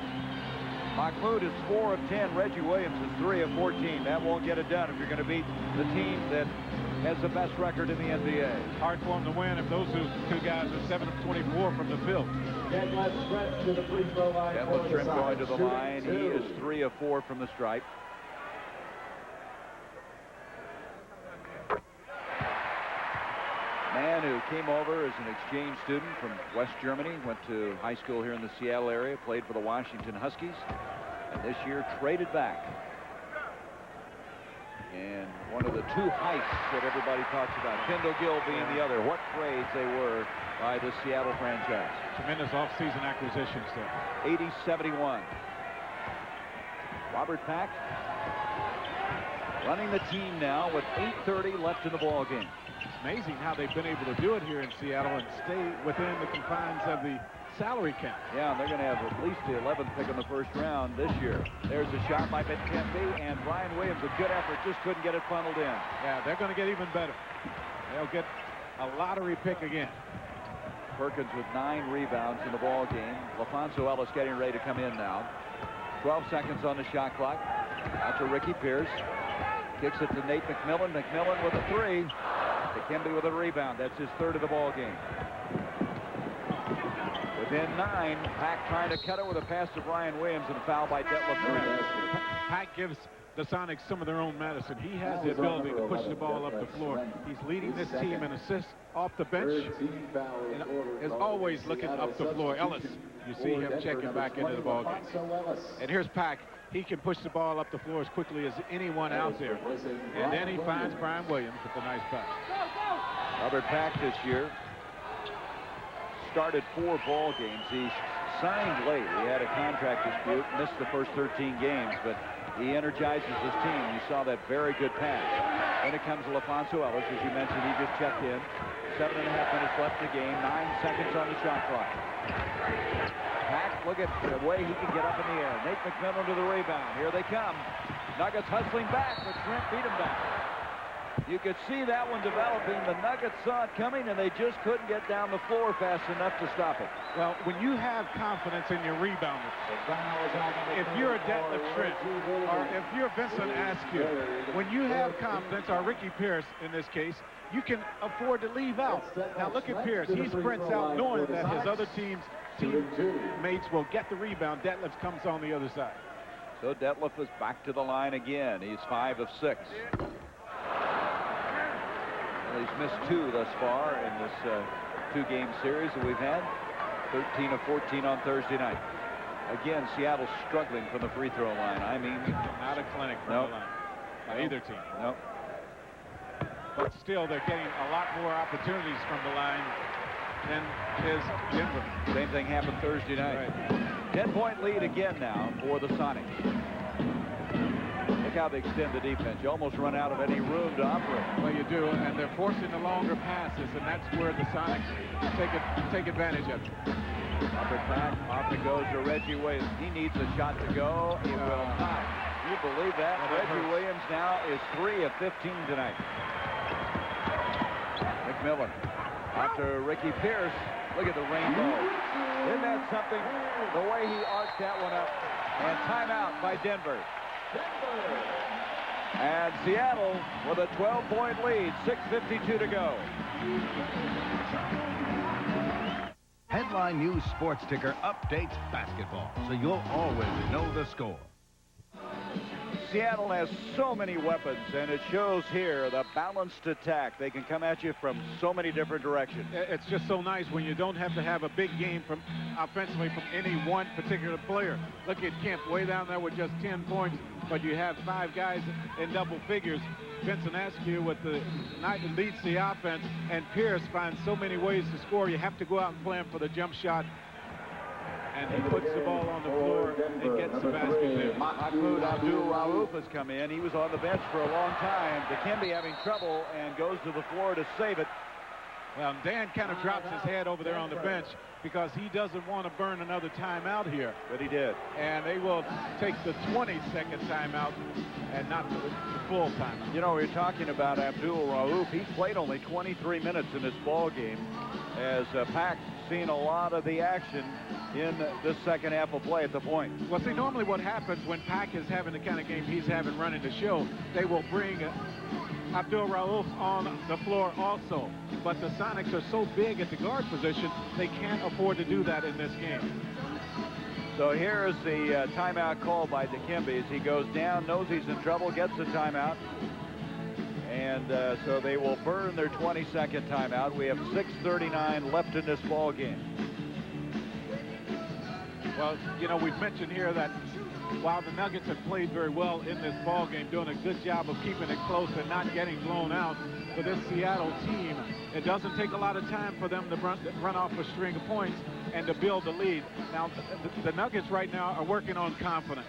Mahmoud is 4 of 10. Reggie Williams is 3 of 14. That won't get it done if you're going to beat the team that has the best record in the NBA. Hard for him to win if those two guys are 7 of 24 from the field. Detlef Schrempf to the free throw line. Detlef Schrempf going to the line. He is 3 of 4 from the stripe. Man who came over as an exchange student from West Germany, went to high school here in the Seattle area, played for the Washington Huskies, and this year traded back. And one of the 2 heists that everybody talks about, Kendall Gill being the other. What trades they were by the Seattle franchise. Tremendous offseason acquisitions there. 80-71. Robert Pack running the team now with 8:30 left in the ball game. It's amazing how they've been able to do it here in Seattle and stay within the confines of the salary cap. Yeah, they're going to have at least the 11th pick in the first round this year. There's a shot by Bentembi, and Brian Williams, a good effort, just couldn't get it funneled in. Yeah, they're going to get even better. They'll get a lottery pick again. Perkins with 9 rebounds in the ball game. LaFonso Ellis getting ready to come in now. 12 seconds on the shot clock. Out to Ricky Pierce. Kicks it to Nate McMillan. McMillan with a 3. Dikembe with a rebound. That's his 3rd of the ball game. Within 9, Pack trying to cut it with a pass to Brian Williams and a foul by Detlef Schrempf. Pack gives the Sonics some of their own medicine. He has the ability to push the ball up the floor. He's leading this team in assists off the bench and is always looking up the floor. Ellis, you see him checking back into the ball game. And here's Pack. He can push the ball up the floor as quickly as anyone out there. And then he finds Brian Williams with a nice pass. Robert Pack this year started 4 ball games. He signed late. He had a contract dispute, missed the first 13 games, but he energizes his team. You saw that very good pass. Then it comes to LaFonso Ellis, as you mentioned. He just checked in. 7.5 minutes left in the game. 9 seconds on the shot clock. Pack, look at the way he can get up in the air. Nate McMillan to the rebound. Here they come. Nuggets hustling back, but Trent beat him back. You could see that one developing. The Nuggets saw it coming, and they just couldn't get down the floor fast enough to stop it. Well, when you have confidence in your rebounders, if you're a Detlef Schrempf, or if you're Vincent Askew, when you have confidence, or Ricky Pierce in this case, you can afford to leave out. Now look at Pierce. He sprints out knowing that his other teammates will get the rebound. Detlef comes on the other side. So Detlef is back to the line again. He's 5 of 6. Well, he's missed 2 thus far in this 2-game series that we've had. 13 of 14 on Thursday night. Again, Seattle's struggling from the free throw line. I mean, not a clinic from the line by either team. Nope. But still, they're getting a lot more opportunities from the line than is Denver. Same thing happened Thursday night. Right. 10-point lead again now for the Sonics. Look how they extend the defense. You almost run out of any room to operate. Well, you do, and they're forcing the longer passes, and that's where the Sonics take advantage of it. Robert Pack off it goes to Reggie Williams. He needs a shot to go. He will not. You believe that? Reggie Williams now is 3 of 15 tonight. McMillan out to Ricky Pierce. Look at the rainbow. Isn't that something? The way he arced that one up. And timeout by Denver. And Seattle with a 12-point lead. 6:52 to go. Headline News Sports Ticker updates basketball, so you'll always know the score. Seattle has so many weapons, and it shows here the balanced attack. They can come at you from so many different directions. It's just so nice when you don't have to have a big game from offensively from any one particular player. Look at Kemp way down there with just 10 points, but you have 5 guys in double figures. Vincent Askew with the night that leads the offense, and Pierce finds so many ways to score. You have to go out and plan for the jump shot. And he puts the ball on the floor and gets the basket there. Mahmoud Abdul-Rauf has come in. He was on the bench for a long time. Dikembe having trouble and goes to the floor to save it. Well, Dan kind of drops his head over there on the bench because he doesn't want to burn another timeout here. But he did. And they will take the 20-second timeout and not the full timeout. You know, we're talking about Abdul-Rauf. He's played only 23 minutes in this ball game, as Pack seen a lot of the action in the second half of play at the point. Well, see, normally what happens when Pack is having the kind of game he's having running the show, they will bring Abdul-Rauf on the floor also. But the Sonics are so big at the guard position, they can't afford to do that in this game. So here's the timeout called by Dikembe as he goes down, knows he's in trouble, gets the timeout. And so they will burn their 20-second timeout. We have 6:39 left in this ball game. Well, you know, we've mentioned here that while the Nuggets have played very well in this ball game, doing a good job of keeping it close and not getting blown out, for this Seattle team, it doesn't take a lot of time for them to run off a string of points and to build the lead. Now, the Nuggets right now are working on confidence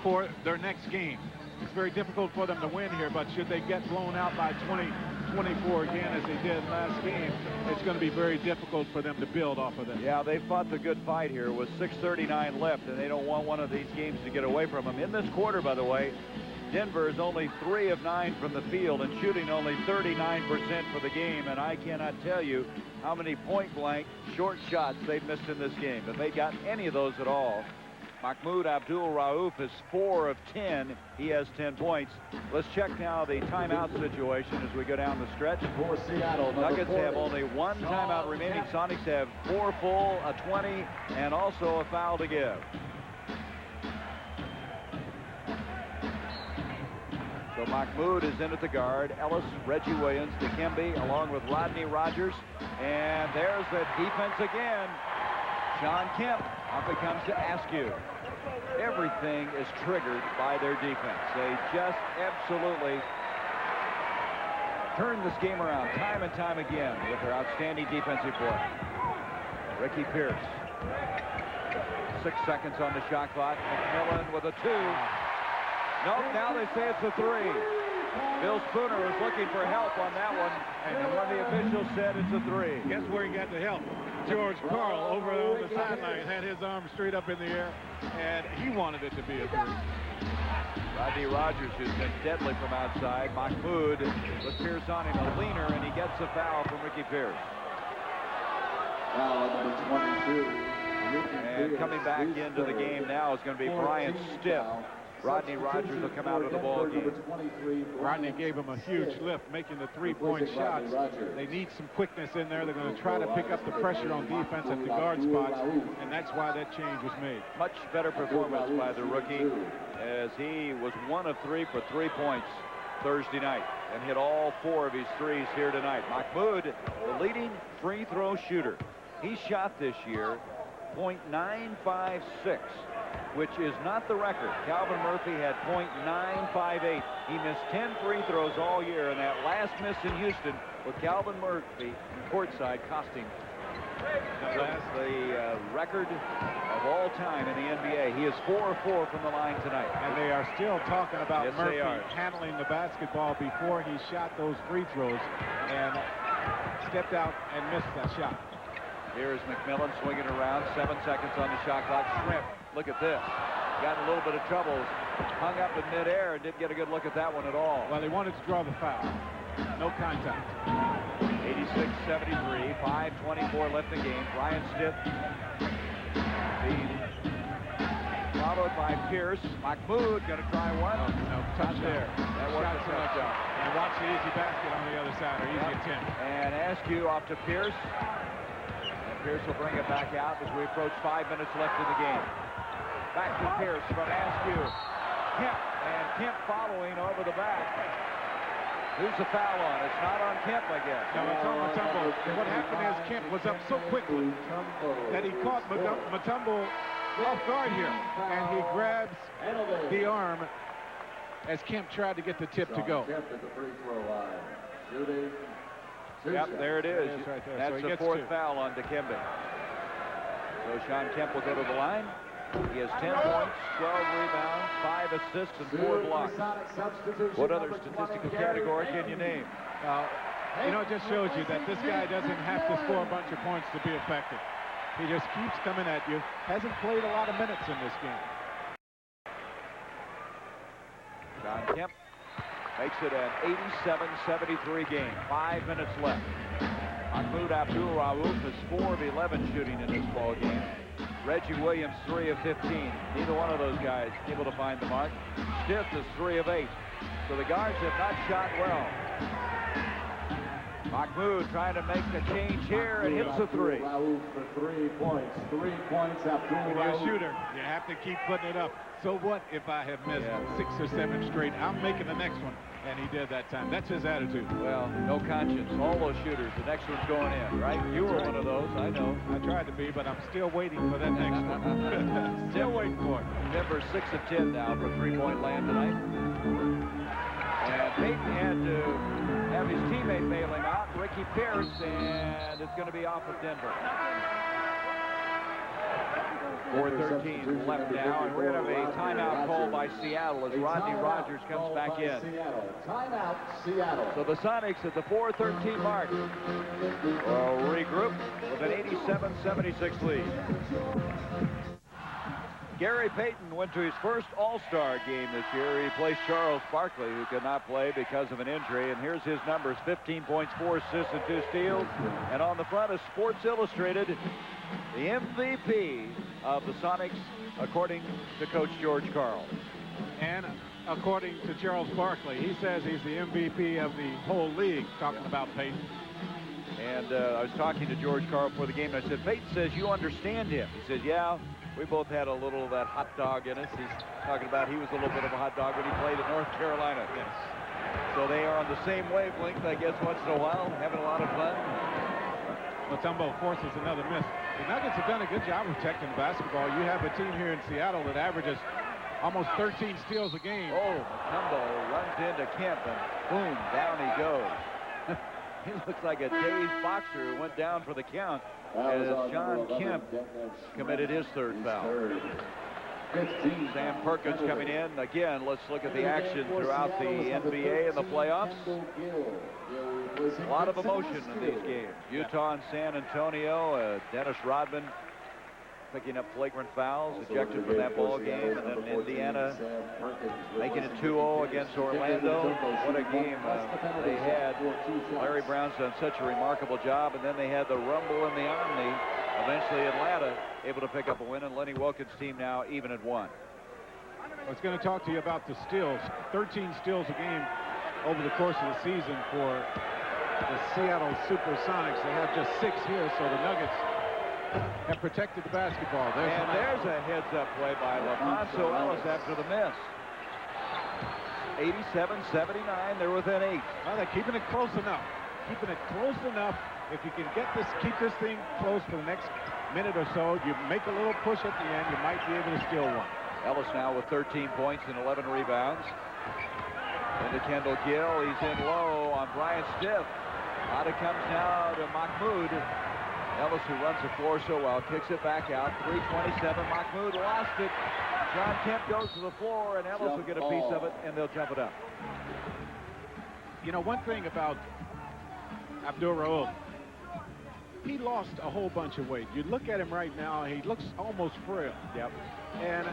for their next game. It's very difficult for them to win here, but should they get blown out by 20-24 again as they did last game, it's going to be very difficult for them to build off of that. Yeah, they fought the good fight here with 6:39 left, and they don't want one of these games to get away from them. In this quarter, by the way, Denver is only 3 of 9 from the field and shooting only 39% for the game, and I cannot tell you how many point-blank short shots they've missed in this game. If they'd gotten any of those at all, Mahmoud Abdul-Rauf is 4 of 10. He has 10 points. Let's check now the timeout situation as we go down the stretch. For Seattle, Nuggets have only 1 timeout remaining. Sonics have 4 full, a 20, and also a foul to give. So Mahmoud is in at the guard. Ellis, Reggie Williams, Dikembe, along with Rodney Rogers. And there's the defense again. Sean Kemp. Up it comes to Askew. Everything is triggered by their defense. They just absolutely turn this game around time and time again with their outstanding defensive play. Ricky Pierce. 6 seconds on the shot clock. McMillan with a 2. Nope, now they say it's a 3. Bill Spooner was looking for help on that one, and one of the officials said it's a 3. Guess where he got the help? George Karl over on the sideline had his arm straight up in the air, and he wanted it to be a 3. Rodney Rogers has been deadly from outside. Mahmoud with Pierce on him, a leaner, and he gets a foul from Ricky Pierce. Foul number 22. And coming back into the game now is going to be Brian Stiff. Rodney Rogers will come out of the ball game. Rodney gave him a huge lift, making the 3-point shots. They need some quickness in there. They're going to try to pick up the pressure on defense at the guard spots, and that's why that change was made. Much better performance by the rookie, as he was 1 of 3 for 3 points Thursday night and hit all 4 of his threes here tonight. Mahmoud, the leading free throw shooter. He shot this year .956. which is not the record. Calvin Murphy had .958. He missed 10 free throws all year, and that last miss in Houston with Calvin Murphy courtside cost him the record of all time in the NBA. He is 4 of 4 from the line tonight. And they are still talking about Murphy Murphy handling the basketball before he shot those free throws and stepped out and missed that shot. Here's McMillan swinging around. 7 seconds on the shot clock. Shrimp, look at this. Got in a little bit of trouble. Hung up in midair and didn't get a good look at that one at all. Well, they wanted to draw the foul. No contact. 86-73. 5:24 left in the game. Brian Stiff. Followed by Pierce. Mahmoud going to try one. No, touch there. That wasn't a touchdown. And watch the easy basket on the other side, or easy attempt. And Askew off to Pierce. Pierce will bring it back out as we approach 5 minutes left in the game. Back to Pierce from Askew. Kemp And Kemp following over the back. Who's the foul on? It's not on Kemp, I guess. No, it's on Mutombo. What happened is Kemp was up so quickly that he caught Mutombo off guard here. And he grabs the arm as Kemp tried to get the tip to go. Yep, there it is. Right there. That's so the fourth foul on Dikembe. So Sean Kemp will go to the line. He has 10 points, 12 rebounds, 5 assists, and 4 blocks. What other statistical category can you name? You know, it just shows you that this guy doesn't have to score a bunch of points to be effective. He just keeps coming at you. Hasn't played a lot of minutes in this game. Sean Kemp makes it an 87-73 game. 5 minutes left. Mahmoud Abdul-Rauf is 4 of 11 shooting in this ball game. Reggie Williams 3 of 15. Neither one of those guys able to find the mark. Stiff is 3 of 8. So the guards have not shot well. Mahmoud trying to make the change here and hits the 3. For 3 points. 3 points. When you're a shooter, you have to keep putting it up. So what if I have missed 6 or 7 straight? I'm making the next one. And he did that time. That's his attitude. Well, no conscience. All those shooters, the next one's going in, right? You were one of those, I know. I tried to be, but I'm still waiting for that next one. Still waiting for it. Denver 6 of 10 now for three-point land tonight. And Peyton had to have his teammate bail him out, Ricky Pierce, and it's going to be off of Denver. 4:13 left now, and we're going to have a timeout called by Seattle as Rodney Rogers comes back in. Timeout, Seattle. So the Sonics at the 4:13 mark will regroup with an 87-76 lead. Gary Payton went to his first All-Star game this year. He replaced Charles Barkley, who could not play because of an injury. And here's his numbers: 15 points, 4 assists, and 2 steals. And on the front of Sports Illustrated, the MVP of the Sonics, according to Coach George Karl. And according to Charles Barkley, he says he's the MVP of the whole league, talking about Peyton. And I was talking to George Karl before the game, and I said, Peyton says you understand him. He says, yeah, we both had a little of that hot dog in us. He's talking about he was a little bit of a hot dog when he played at North Carolina. Yes. So they are on the same wavelength, I guess, once in a while, having a lot of fun. Mutombo forces another miss. The Nuggets have done a good job protecting the basketball. You have a team here in Seattle that averages almost 13 steals a game. Oh, Mutombo runs into Kemp, and boom, down he goes. He looks like a dazed boxer who went down for the count as Sean Kemp committed his third foul. Sam Perkins coming in. Again, let's look at the action throughout the NBA and the playoffs. A lot of emotion in these games. Utah and San Antonio, Dennis Rodman picking up flagrant fouls, ejected from that ball game, and then Indiana making it 2-0 against Orlando. What a game they had. Larry Brown's done such a remarkable job, and then they had the rumble in the Omni. Eventually Atlanta able to pick up a win, and Lenny Wilkins' team now even at 1. I was going to talk to you about the steals. 13 steals a game over the course of the season for the Seattle Supersonics. They have just 6 here, so the Nuggets have protected the basketball. There's a heads-up play by LaFonso Ellis after the miss. 87-79, they're within 8. Well, they're keeping it close enough. Keeping it close enough. If you can keep this thing close for the next minute or so, you make a little push at the end, you might be able to steal one. Ellis now with 13 points and 11 rebounds. Into Kendall Gill, he's in low on Brian Stiff. Out it comes now to Mahmoud. Ellis, who runs the floor so well, kicks it back out. 3:27. Mahmoud lost it. John Kemp goes to the floor, and Ellis will get a piece of it, and they'll jump it up. You know, one thing about Abdul-Rauf, he lost a whole bunch of weight. You look at him right now, he looks almost frail. Yep. And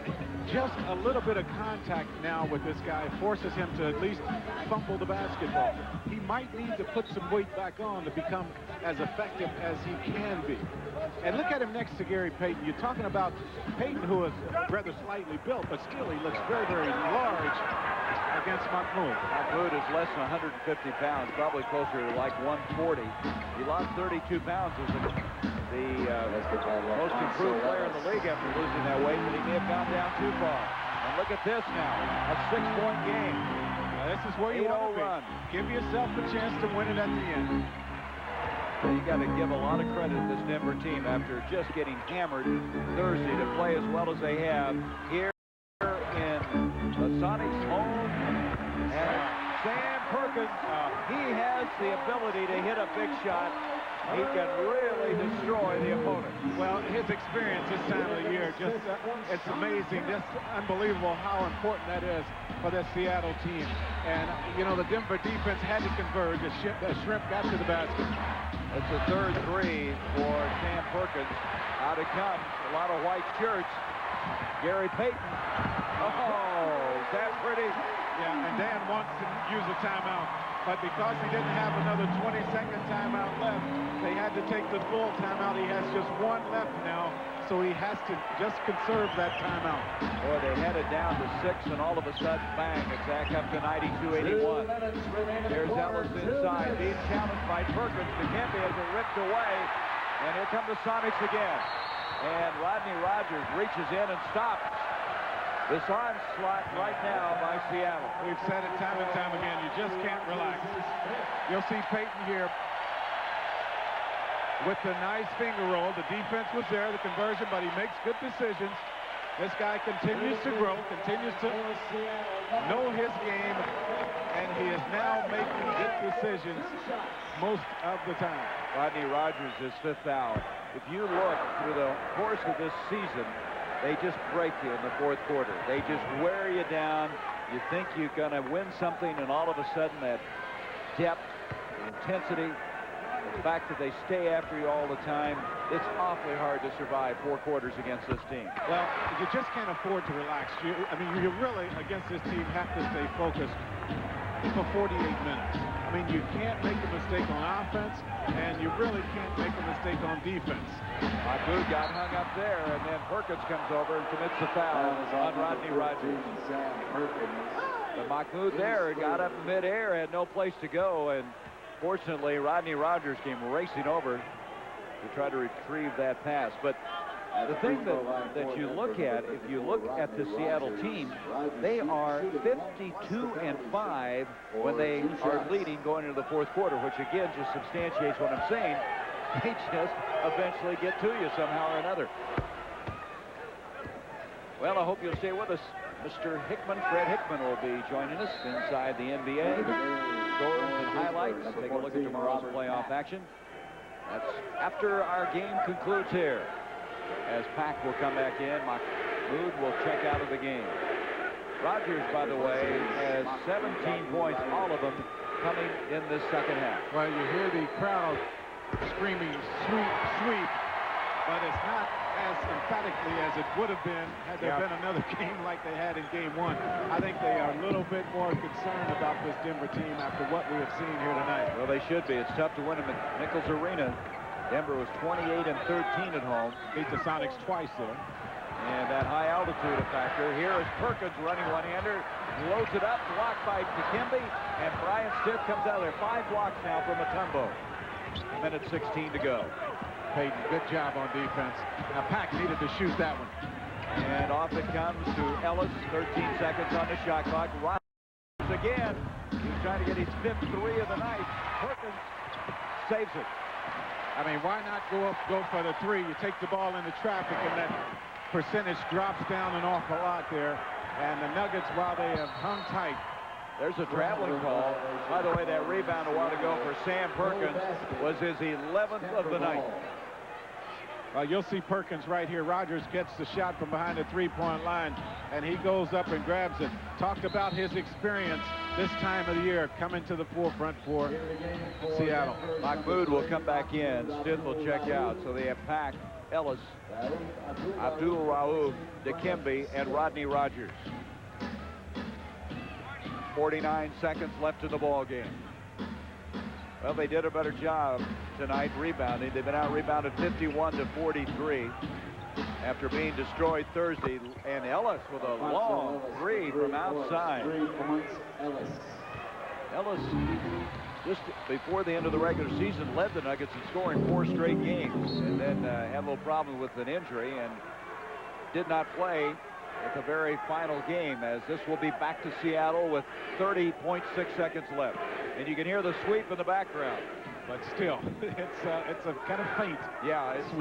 just a little bit of contact now with this guy forces him to at least fumble the basketball. He might need to put some weight back on to become as effective as he can be. And look at him next to Gary Payton. You're talking about Payton, who is rather slightly built, but still he looks very, very large against Mahmoud. Mahmoud is less than 150 pounds, probably closer to like 140. He lost 32 pounds as the most improved player in the league after losing that weight, but he may have gone down too far. And look at this now. A 6-point game. This is where you want to be. Run. Give yourself a chance to win it at the end. You got to give a lot of credit to this Denver team after just getting hammered Thursday to play as well as they have here in the Sonics home. And Sam Perkins, he has the ability to hit a big shot. He can really destroy the opponent. Well, his experience this time of the year, just it's amazing, just unbelievable how important that is for the Seattle team. And, you know, the Denver defense had to converge. The Shrimp got to the basket. It's a third three for Sam Perkins. Out it comes. A lot of white shirts. Gary Payton. Oh, is that pretty? Yeah, and Dan wants to use a timeout. But because he didn't have another 20-second timeout left, they had to take the full timeout. He has just one left now, so he has to just conserve that timeout. Boy, they had it down to 6, and all of a sudden, bang, it's back up to 92-81. There's Ellis inside, being challenged by Perkins. Dikembe has it ripped away, and here come the Sonics again. And Rodney Rogers reaches in and stops this onslaught right now by Seattle. We've said it time and time again, you just can't relax. You'll see Payton here with the nice finger roll. The defense was there, the conversion, but he makes good decisions. This guy continues to grow, continues to know his game, and he is now making good decisions most of the time. Rodney Rogers, his 5th foul. If you look through the course of this season, they just break you in the 4th quarter. They just wear you down. You think you're going to win something, and all of a sudden that depth, intensity, the fact that they stay after you all the time, it's awfully hard to survive 4 quarters against this team. Well, you just can't afford to relax. You really, against this team, have to stay focused for 48 minutes. I mean, you can't make a mistake on offense, and you really can't make a mistake on defense. Mahmoud got hung up there, and then Perkins comes over and commits the foul on Rodney Rogers. But Mahmoud there got up in midair, had no place to go, and fortunately, Rodney Rogers came racing over to try to retrieve that pass. But the thing that you look at, if you look at the Seattle team, they are 52-5 when they are leading going into the 4th quarter, which again just substantiates what I'm saying. They just eventually get to you somehow or another. Well, I hope you'll stay with us. Mr. Hickman, Fred Hickman, will be joining us inside the NBA. Scores and highlights. Take a look at tomorrow's playoff action. That's after our game concludes here. As Pack will come back in, Mahmoud will check out of the game. Rogers, by the way, has 17 points, all of them coming in this 2nd half. Well, you hear the crowd screaming, sweep, sweep, but it's not as emphatically as it would have been had there been another game like they had in Game 1. I think they are a little bit more concerned about this Denver team after what we have seen here tonight. Well, they should be. It's tough to win them at Nichols Arena. Denver was 28-13 at home. Beat the Sonics twice there. And that high altitude factor. Here is Perkins running one-hander. Blows it up, blocked by Dikembe. And Brian Stiff comes out of there. 5 blocks now from Mutombo. 1:16 to go. Payton, good job on defense. Now, Pack needed to shoot that one. And off it comes to Ellis. 13 seconds on the shot clock. Rogers again. He's trying to get his 5th 3 of the night. Perkins saves it. I mean, why not go for the 3? You take the ball into traffic, and that percentage drops down an awful lot there. And the Nuggets, while they have hung tight. There's a traveling call. By the way, that rebound a while ago for Sam Perkins was his 11th of the night. You'll see Perkins right here. Rogers gets the shot from behind the 3-point line, and he goes up and grabs it. Talked about his experience this time of the year coming to the forefront for Seattle. Mahmoud will come back in. Stitt will check out. So they have Pack, Ellis, Abdul-Rauf, Dikembe, and Rodney Rogers. 49 seconds left in the ball game. Well, they did a better job tonight rebounding. They've been out-rebounded 51-43 after being destroyed Thursday. And Ellis with a long 3 from outside. 3 points, Ellis. Ellis, just before the end of the regular season, led the Nuggets in scoring 4 straight games. And then had a little problem with an injury and did not play with a very final game, as this will be back to Seattle with 30.6 seconds left. And you can hear the sweep in the background. But still, it's a kind of faint. Yeah, it's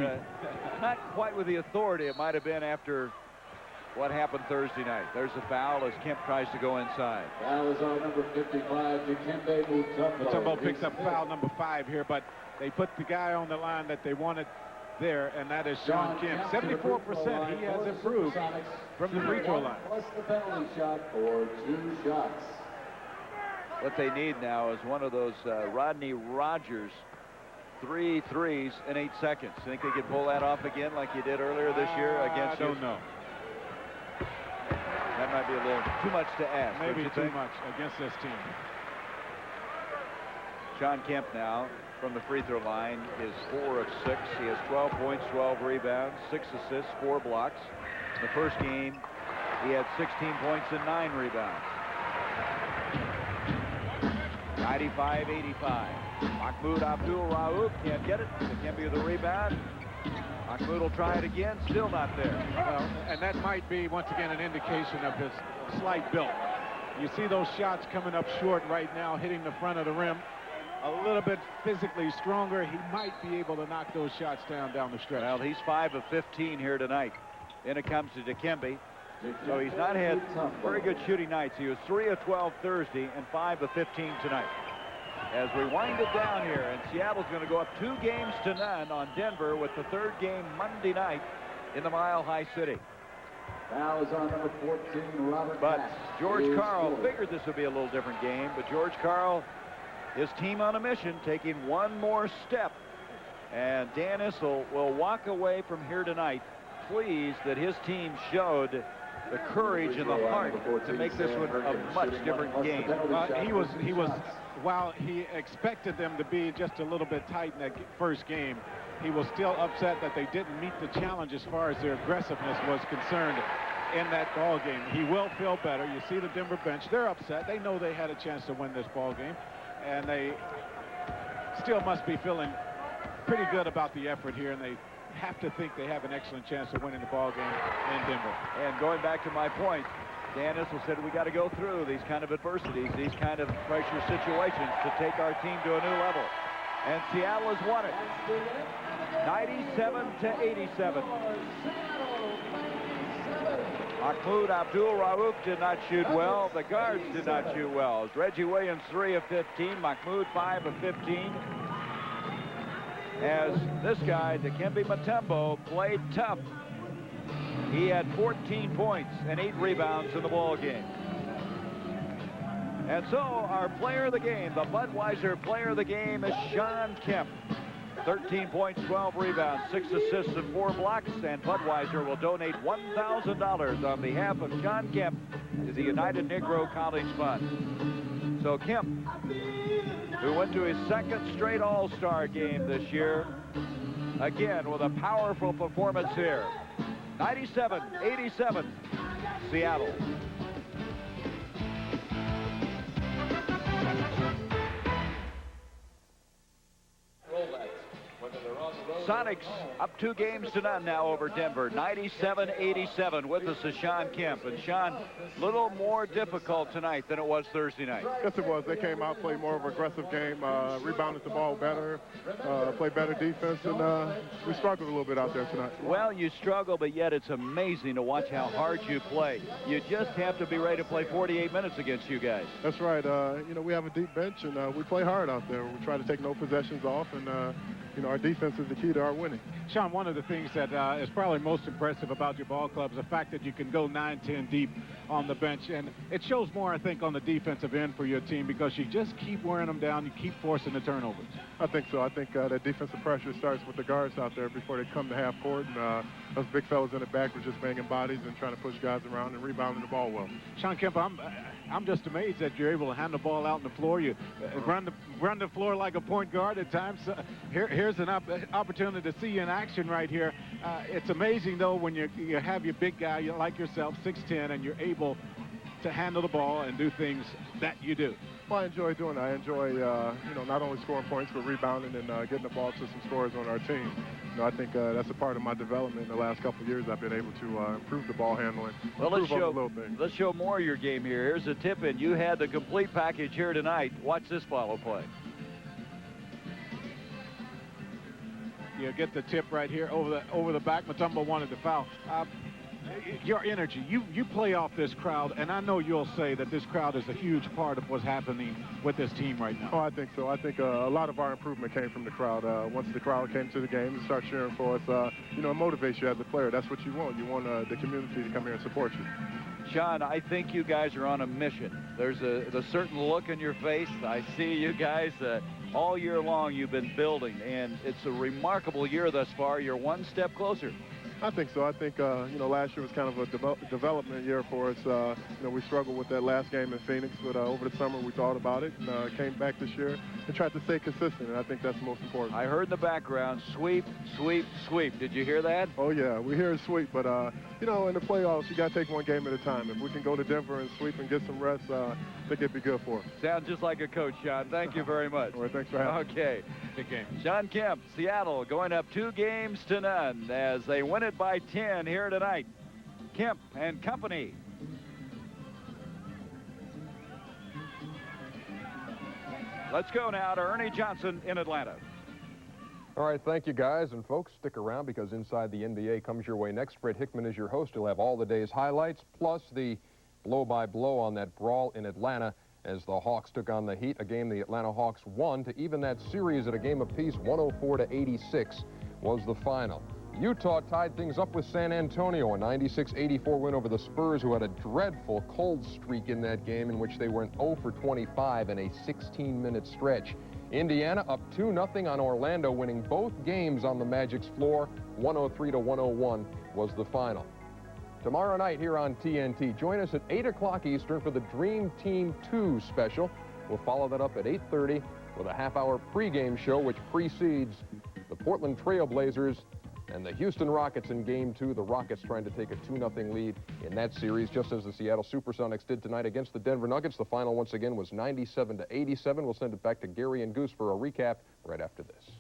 not quite with the authority it might have been after what happened Thursday night. There's a foul as Kemp tries to go inside. Foul is on number 55, Dikembe Mutombo. Mutombo picks up foul number 5 here, but they put the guy on the line that they wanted there, and that is Sean Kemp. 74%. He has improved from the free throw line. Plus the penalty shot for 2 shots. What they need now is one of those Rodney Rogers 3 threes in 8 seconds. Think they could pull that off again like you did earlier this year against I don't know. That might be a little too much to ask. Maybe too much against this team. Sean Kemp now from the free throw line is 4 of 6. He has 12 points, 12 rebounds, 6 assists, 4 blocks. In the first game, he had 16 points and 9 rebounds. 95-85. Mahmoud Abdul-Rauf can't get it. Dikembe with the rebound. Mahmoud will try it again. Still not there. Well, and that might be, once again, an indication of his slight build. You see those shots coming up short right now, hitting the front of the rim. A little bit physically stronger. He might be able to knock those shots down the stretch. Well, he's 5 of 15 here tonight. Then it comes to Dikembe. So he's not had very good shooting nights. He was 3 of 12 Thursday and 5 of 15 tonight. As we wind it down here, and Seattle's going to go up 2 games to none on Denver with the 3rd game Monday night in the Mile High City. Foul is on number 14, Robert But Mack. George Karl figured this would be a little different game, but George Karl, his team on a mission, taking one more step. And Dan Issel will walk away from here tonight pleased that his team showed the courage and the heart to make this one a much different game. He was, while he expected them to be just a little bit tight in that first game, he was still upset that they didn't meet the challenge as far as their aggressiveness was concerned in that ball game. He will feel better. You see the Denver bench, they're upset. They know they had a chance to win this ball game, and they still must be feeling pretty good about the effort here, and they have to think they have an excellent chance of winning the ball game in Denver. And going back to my point, Dan Issel said we got to go through these kind of adversities, these kind of pressure situations to take our team to a new level. And Seattle has won it. 97-87. Mahmoud Abdul-Rauf did not shoot well. The guards did not shoot well. As Reggie Williams 3 of 15, Mahmoud 5 of 15. As this guy, Dikembe Mutombo, played tough. He had 14 points and 8 rebounds in the ball game. And so our player of the game, the Budweiser player of the game, is Sean Kemp. 13 points, 12 rebounds, 6 assists, and 4 blocks. And Budweiser will donate $1,000 on behalf of Sean Kemp to the United Negro College Fund. So Kemp, who went to his 2nd straight All-Star game this year, again with a powerful performance here. 97-87, Seattle. Sonics up 2 games to none now over Denver. 97-87. With us is Sean Kemp. And Sean, a little more difficult tonight than it was Thursday night. Yes, it was. They came out, played more of an aggressive game, rebounded the ball better, played better defense, and we struggled a little bit out there tonight. Well, you struggle, but yet it's amazing to watch how hard you play. You just have to be ready to play 48 minutes against you guys. That's right. You know, we have a deep bench, and we play hard out there. We try to take no possessions off, and you know, our defense is the key to our winning. Sean, one of the things that is probably most impressive about your ball club is the fact that you can go 9-10 deep on the bench. And it shows more, I think, on the defensive end for your team because you just keep wearing them down. You keep forcing the turnovers. I think so. I think that defensive pressure starts with the guards out there before they come to half court. And those big fellas in the back were just banging bodies and trying to push guys around and rebounding the ball well. Sean Kemp, I'm just amazed that you're able to hand the ball out on the floor. You run the floor like a point guard at times. Here's an opportunity to see you in action right here. It's amazing, though, when you have your big guy like yourself, 6'10", and you're able to handle the ball and do things that you do? Well, I enjoy doing that. I enjoy, you know, not only scoring points, but rebounding and getting the ball to some scorers on our team. You know, I think that's a part of my development in the last couple of years. I've been able to improve the ball handling, well, let's show more of your game here. Here's a tip-in. You had the complete package here tonight. Watch this follow play. You get the tip right here over the back. Mutombo wanted to foul. Your energy, you play off this crowd, and I know you'll say that this crowd is a huge part of what's happening with this team right now. Oh, I think so. I think a lot of our improvement came from the crowd. Once the crowd came to the game and started cheering for us, you know, it motivates you as a player. That's what you want. You want the community to come here and support you. Sean, I think you guys are on a mission. There's a certain look in your face. I see you guys all year long you've been building, and it's a remarkable year thus far. You're one step closer. I think so. I think, you know, last year was kind of a development year for us. You know, we struggled with that last game in Phoenix, but over the summer we thought about it and came back this year and tried to stay consistent, and I think that's the most important. I heard in the background, sweep, sweep, sweep. Did you hear that? Oh, yeah. We hear sweep, but, you know, in the playoffs, you got to take one game at a time. If we can go to Denver and sweep and get some rest, I think it'd be good for us. Sounds just like a coach, Sean. Thank you very much. All right, thanks for having me. Okay. Big game. Sean Kemp, Seattle going up 2-0 as they win it by 10 here tonight. Kemp and company. Let's go now to Ernie Johnson in Atlanta. All right, thank you, guys. And folks, stick around because Inside the NBA comes your way next. Fred Hickman is your host. He'll have all the day's highlights, plus the blow-by-blow on that brawl in Atlanta as the Hawks took on the Heat, a game the Atlanta Hawks won to even that series at a game apiece. 104-86 was the final. Utah tied things up with San Antonio, a 96-84 win over the Spurs, who had a dreadful cold streak in that game in which they went 0 for 25 in a 16-minute stretch. Indiana up 2-0 on Orlando, winning both games on the Magic's floor. 103-101 was the final. Tomorrow night here on TNT, join us at 8 o'clock Eastern for the Dream Team 2 special. We'll follow that up at 8:30 with a half-hour pregame show, which precedes the Portland Trail Blazers and the Houston Rockets in Game 2. The Rockets trying to take a 2-0 lead in that series, just as the Seattle Supersonics did tonight against the Denver Nuggets. The final, once again, was 97-87. We'll send it back to Gary and Goose for a recap right after this.